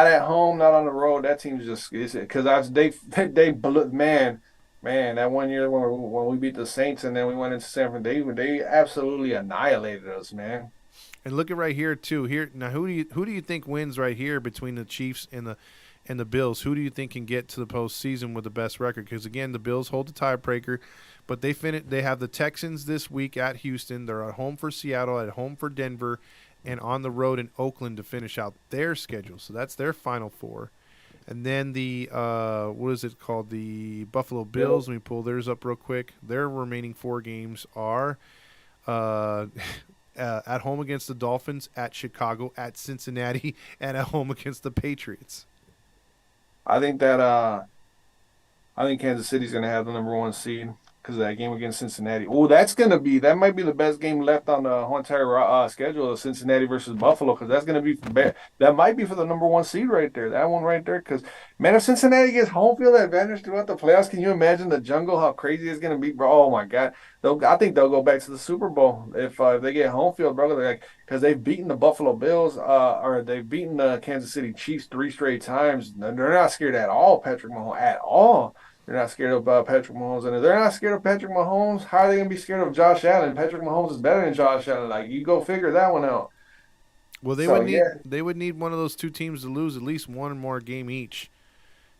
at home, not on the road. That team's just – because they blew – Man, that one year when we beat the Saints and then we went into San Francisco, they absolutely annihilated us, man. And look at right here too. Here now, who do you think wins right here between the Chiefs and the Bills? Who do you think can get to the postseason with the best record? Because again, the Bills hold the tiebreaker, but they have the Texans this week at Houston. They're at home for Seattle, at home for Denver, and on the road in Oakland to finish out their schedule. So that's their final four. And then the what is it called? The Buffalo Bills. Let me pull theirs up real quick. Their remaining four games are at home against the Dolphins, at Chicago, at Cincinnati, and at home against the Patriots. I think Kansas City's going to have the number one seed because of that game against Cincinnati. Oh, that might be the best game left on the whole entire schedule of Cincinnati versus Buffalo because that's going to be that might be for the number one seed right there. That one right there because, man, if Cincinnati gets home field advantage throughout the playoffs, can you imagine the jungle, how crazy it's going to be, bro? Oh, my God. I think they'll go back to the Super Bowl if they get home field, bro. Because they've beaten the Buffalo Bills or they've beaten the Kansas City Chiefs 3 straight times. They're not scared at all, Patrick Mahomes, at all. They're not scared of Patrick Mahomes. And if they're not scared of Patrick Mahomes, how are they going to be scared of Josh Allen? Patrick Mahomes is better than Josh Allen. Like, you go figure that one out. Well, they would need one of those two teams to lose at least one more game each.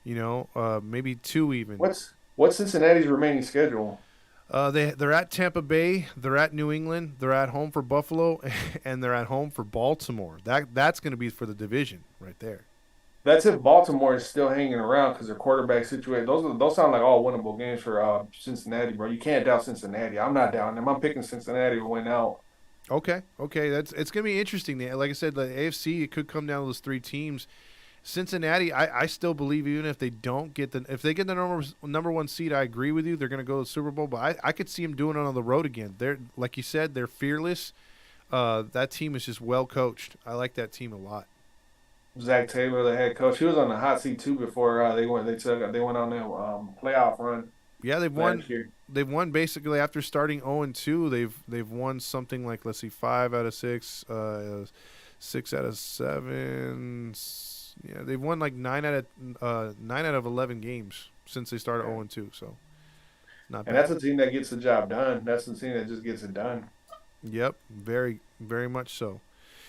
You know, maybe two even. What's Cincinnati's remaining schedule? They're at Tampa Bay, they're at New England, they're at home for Buffalo, and they're at home for Baltimore. That's going to be for the division right there. That's if Baltimore is still hanging around because their quarterback situation. Those sound like all winnable games for Cincinnati, bro. You can't doubt Cincinnati. I'm not doubting them. I'm picking Cincinnati to win out. Okay. It's going to be interesting. Like I said, the AFC, it could come down to those three teams. Cincinnati, I still believe even if they get the number one seed, I agree with you. They're going to go to the Super Bowl, but I could see them doing it on the road again. They're, like you said, they're fearless. That team is just well coached. I like that team a lot. Zach Taylor, the head coach, he was on the hot seat too before they went on their playoff run. Yeah, they've won. last year. They've won basically after starting 0-2. They've won something like, let's see, 5 out of 6, 6 out of 7. Yeah, they've won like 9 out of 11 games since they started 0-2. So not And bad. that's a team that gets the job done. That's the team that just gets it done. Yep, very very much so.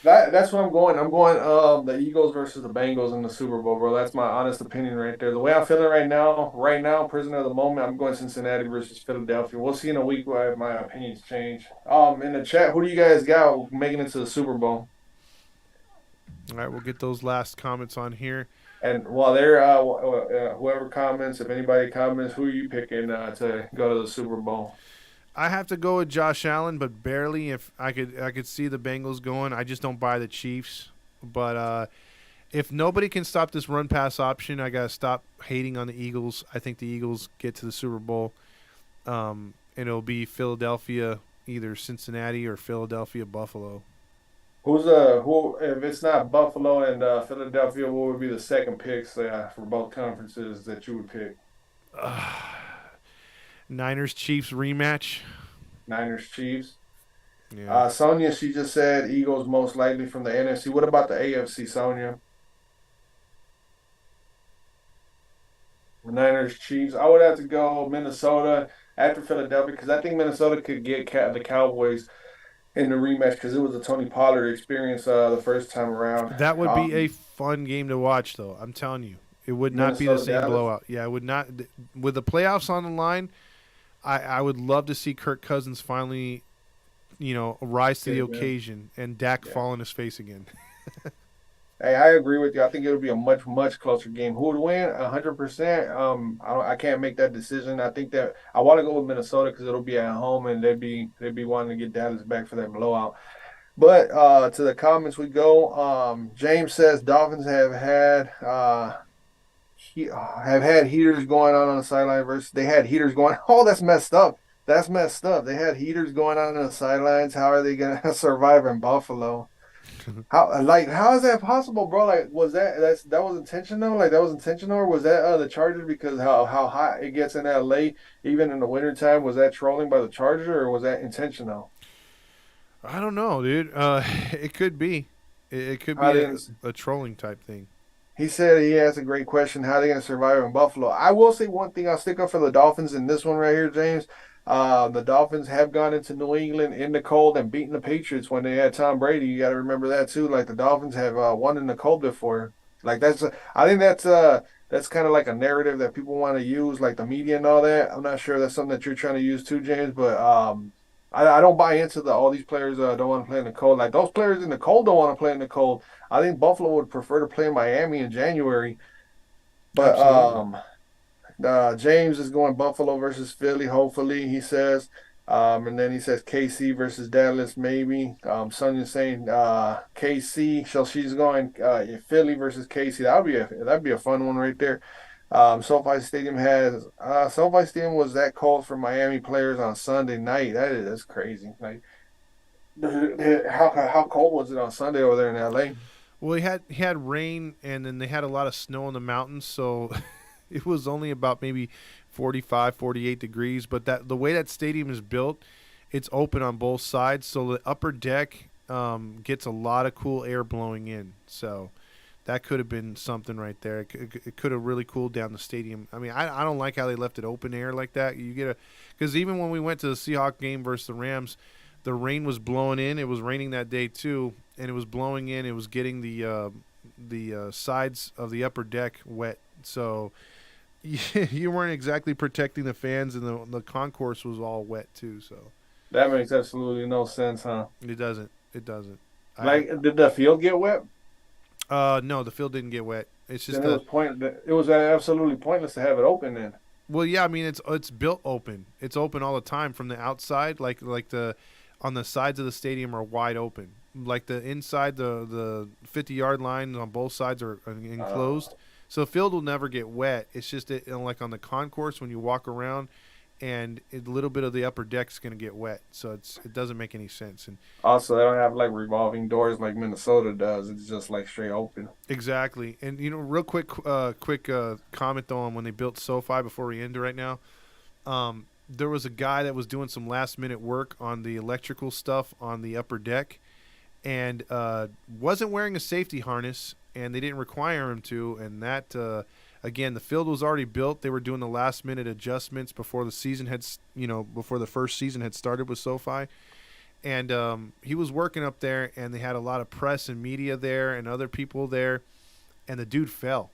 That's what I'm going. I'm going the Eagles versus the Bengals in the Super Bowl, bro. That's my honest opinion right there. The way I'm feeling right now, prisoner of the moment, I'm going Cincinnati versus Philadelphia. We'll see in a week why my opinions change. In the chat, who do you guys got making it to the Super Bowl? All right, we'll get those last comments on here. And while they're whoever comments, if anybody comments, who are you picking to go to the Super Bowl? I have to go with Josh Allen, but barely. If I could see the Bengals going. I just don't buy the Chiefs. But if nobody can stop this run pass option, I gotta stop hating on the Eagles. I think the Eagles get to the Super Bowl, and it'll be Philadelphia, either Cincinnati or Philadelphia, Buffalo. Who if it's not Buffalo and Philadelphia, what would be the second picks for both conferences that you would pick? Niners Chiefs rematch. Niners, Chiefs. Yeah. Sonia, she just said Eagles most likely from the NFC. What about the AFC, Sonia? Niners, Chiefs. I would have to go Minnesota after Philadelphia because I think Minnesota could get the Cowboys in the rematch because it was a Tony Pollard experience the first time around. That would be a fun game to watch, though. I'm telling you, it would not be the Minnesota, same Dallas. blowout. Yeah, it would not. With the playoffs on the line, I would love to see Kirk Cousins finally, rise to the Yeah, man. occasion and Dak Yeah. fall on his face again. Hey, I agree with you. I think it'll be a much, much closer game. Who would win? 100%. I can't make that decision. I think that I want to go with Minnesota because it'll be at home and they'd be wanting to get Dallas back for that blowout. But to the comments we go. James says Dolphins have had heaters going on the sideline versus they had heaters going. Oh, that's messed up. That's messed up. They had heaters going on the sidelines. How are they gonna survive in Buffalo? How is that possible, bro? Like was that was intentional? Like that was intentional, or was that the Chargers because how hot it gets in LA even in the wintertime? Was that trolling by the Chargers or was that intentional? I don't know, dude. It could be. It could How be they a trolling type thing. He said he asked a great question. How are they going to survive in Buffalo? I will say one thing. I'll stick up for the Dolphins in this one right here, James. The Dolphins have gone into New England in the cold and beaten the Patriots when they had Tom Brady. You got to remember that too. Like the Dolphins have won in the cold before. Like I think that's kind of like a narrative that people want to use, like the media and all that. I'm not sure that's something that you're trying to use too, James, but I don't buy into all these players don't want to play in the cold. Like those players in the cold don't want to play in the cold. I think Buffalo would prefer to play in Miami in January. But Absolutely. James is going Buffalo versus Philly, hopefully, he says. And then he says KC versus Dallas, maybe. Sonya's saying KC, so she's going Philly versus KC. That'd be a fun one right there. SoFi Stadium was that cold for Miami players on Sunday night. That's crazy. Like how cold was it on Sunday over there in LA? Well, he had rain, and then they had a lot of snow in the mountains, so it was only about maybe 45, 48 degrees. But the way that stadium is built, it's open on both sides, so the upper deck gets a lot of cool air blowing in. So that could have been something right there. It could have really cooled down the stadium. I mean, I don't like how they left it open air like that. Because even when we went to the Seahawks game versus the Rams, the rain was blowing in. It was raining that day too, and it was blowing in. It was getting the sides of the upper deck wet. So you weren't exactly protecting the fans, and the concourse was all wet too. So That makes absolutely no sense, huh? it doesn't. It doesn't. Like, did the field get wet? No, the field didn't get wet. It's just Then it was absolutely pointless to have it open then. well, yeah. I mean, it's built open. It's open all the time from the outside. Like the on the sides of the stadium are wide open. Like the inside, the 50-yard line on both sides are enclosed. So the field will never get wet. It's just like on the concourse when you walk around, and a little bit of the upper deck's going to get wet. So it doesn't make any sense. And Also, they don't have like revolving doors like Minnesota does. It's just like straight open. exactly. And real quick comment though on when they built SoFi before we end it right now. There was a guy that was doing some last minute work on the electrical stuff on the upper deck, and wasn't wearing a safety harness, and they didn't require him to. And that, again, the field was already built. They were doing the last minute adjustments before the season had, before the first season had started with SoFi. And he was working up there, and they had a lot of press and media there and other people there, and the dude fell.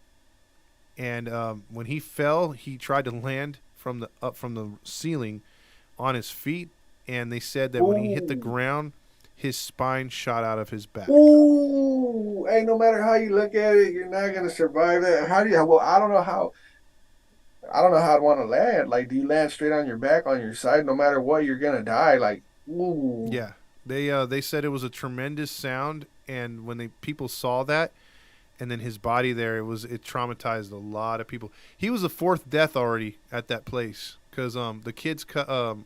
And when he fell, he tried to land from the up from the ceiling on his feet, and they said that when he hit the Ooh. ground, his spine shot out of his back. Ooh, hey, no matter how you look at it, you're not gonna survive that. How do you? Well, I don't know how I'd want to land. Like, do you land straight on your back, on your side? No matter what, you're gonna die. Like, ooh, Yeah, they said it was a tremendous sound, and when they people saw that, and then his body there, it traumatized a lot of people. He was the fourth death already at that place because the kids'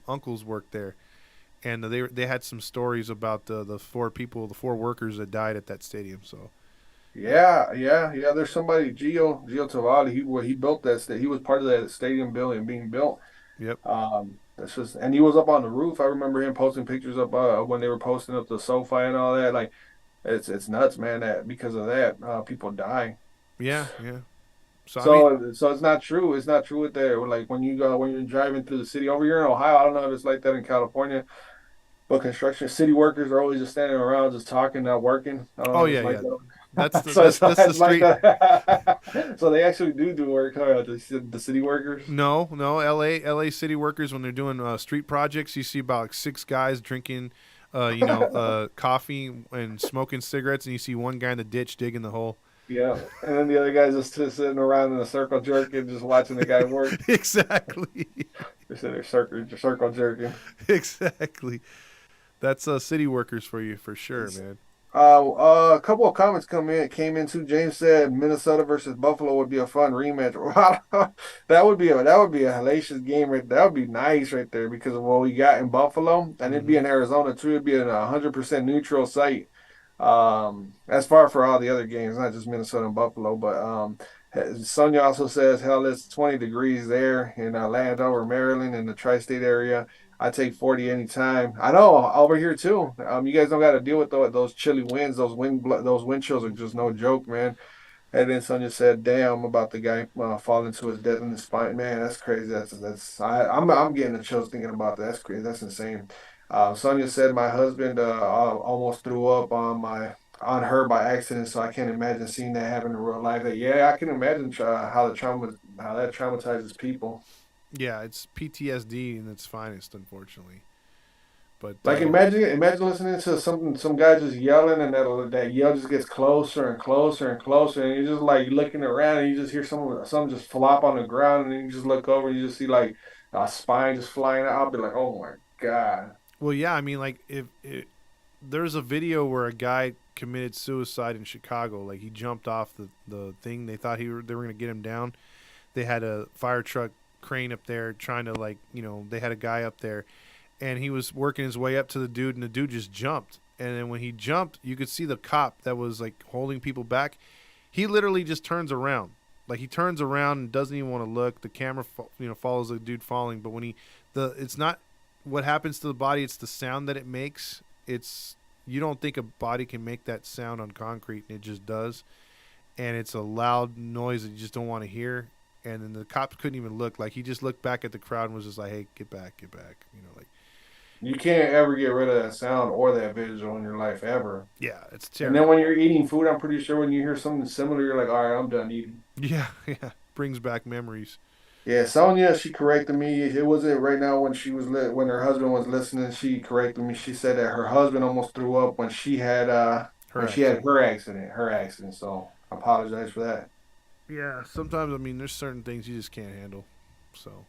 uncles worked there, and they had some stories about the four workers that died at that stadium. So yeah. There's somebody, Gio Tavalli. He built that. He was part of that stadium building being built. yep, That's just, and he was up on the roof. I remember him posting pictures up when they were posting up the SoFi and all that. Like, it's nuts, man. That because of that, people die. yeah. So I mean, So it's not true. It's not true with that. Like when you're driving through the city over here in Ohio, I don't know if it's like that in California, but construction city workers are always just standing around, just talking, not working. I don't oh know if yeah, it's like yeah. That's that. the So that's that's the it's like street. that. So they actually do work, huh? The city workers. No, L.A. city workers when they're doing street projects, you see about like six guys drinking, coffee and smoking cigarettes, and you see one guy in the ditch digging the hole. Yeah, and then the other guys just sitting around in a circle jerking, just watching the guy work. Exactly, They're sitting there circle jerking. exactly. That's city workers for you for sure, man. A couple of comments came in too. James said Minnesota versus Buffalo would be a fun rematch. That would be a hellacious game right. That would be nice right there because of what we got in Buffalo, and it'd be Hmm. in Arizona too. It'd be in 100% neutral site. As far for all the other games, not just Minnesota and Buffalo, but Sonia also says hell, it's 20 degrees there in Landover, Maryland, in the tri-state area. I take 40 anytime. I know over here too. You guys don't got to deal with those chilly winds. Those wind chills are just no joke, man. And then Sonya said, "Damn," about the guy falling to his death in the spine. Man, that's crazy. I'm getting the chills thinking about that. That's crazy. That's insane. Sonya said, "My husband almost threw up on her by accident, so I can't imagine seeing that happen in real life." Yeah, I can imagine how that traumatizes people. Yeah, it's PTSD in its finest, unfortunately. But Like imagine listening to some guy just yelling and that yell just gets closer and closer and closer and you're just like looking around and you just hear some just flop on the ground and then you just look over and you just see like a spine just flying out. I'll be like, oh my God. well, yeah, I mean, like there's a video where a guy committed suicide in Chicago. Like he jumped off the thing. They thought they were gonna get him down. They had a fire truck crane up there trying to they had a guy up there, and he was working his way up to the dude, and the dude just jumped. And then when he jumped, you could see the cop that was like holding people back. He literally just turns around, like he turns around and doesn't even want to look. The camera, follows the dude falling. But when it's not what happens to the body; it's the sound that it makes. It's you don't think a body can make that sound on concrete, and it just does. And it's a loud noise that you just don't want to hear. And then the cops couldn't even look. Like he just looked back at the crowd and was just like, "Hey, get back, get back." Like You can't ever get rid of that sound or that visual in your life ever. yeah, it's And then terrible. when you're eating food, I'm pretty sure when you hear something similar, you're like, all right, I'm done eating. Yeah, yeah, brings back memories. Yeah, Sonia, she corrected me. It wasn't right now when when her husband was listening. She corrected me. She said that her husband almost threw up Her when she had accident. her accident. So I apologize for that. Yeah, sometimes I mean, there's certain things you just can't handle. So,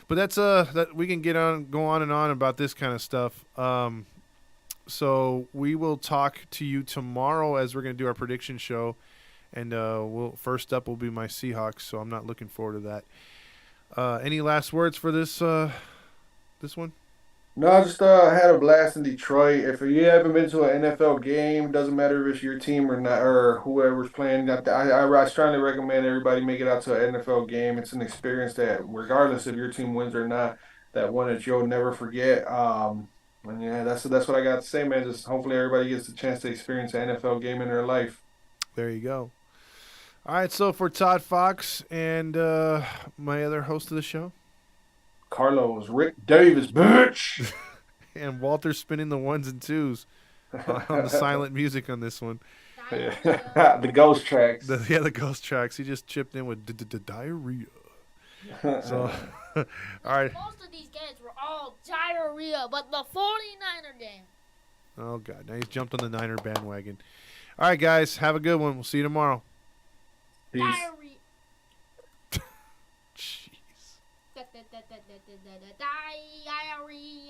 but that's that we can go on and on about this kind of stuff. So we will talk to you tomorrow as we're gonna do our prediction show, and we'll first up will be my Seahawks. So I'm not looking forward to that. Any last words for this one? No, I just had a blast in Detroit. If you haven't been to an NFL game, doesn't matter if it's your team or not, or whoever's playing. I strongly recommend everybody make it out to an NFL game. It's an experience that, regardless if your team wins or not, that one that you'll never forget. And yeah, that's what I got to say, man. Just hopefully everybody gets the chance to experience an NFL game in their life. There you go. All right, so for Todd Fox and my other host of the show, Carlos, Rick Davis, bitch. and Walter spinning the ones and twos on the silent music on this one. Diarrhea. The ghost tracks. The ghost tracks. He just chipped in with diarrhea. So, all right. Most of these games were all diarrhea, but the 49er game. Oh, God. Now he's jumped on the Niner bandwagon. All right, guys. Have a good one. We'll see you tomorrow. Peace. Diarrhea. Jeez. Diarrhea.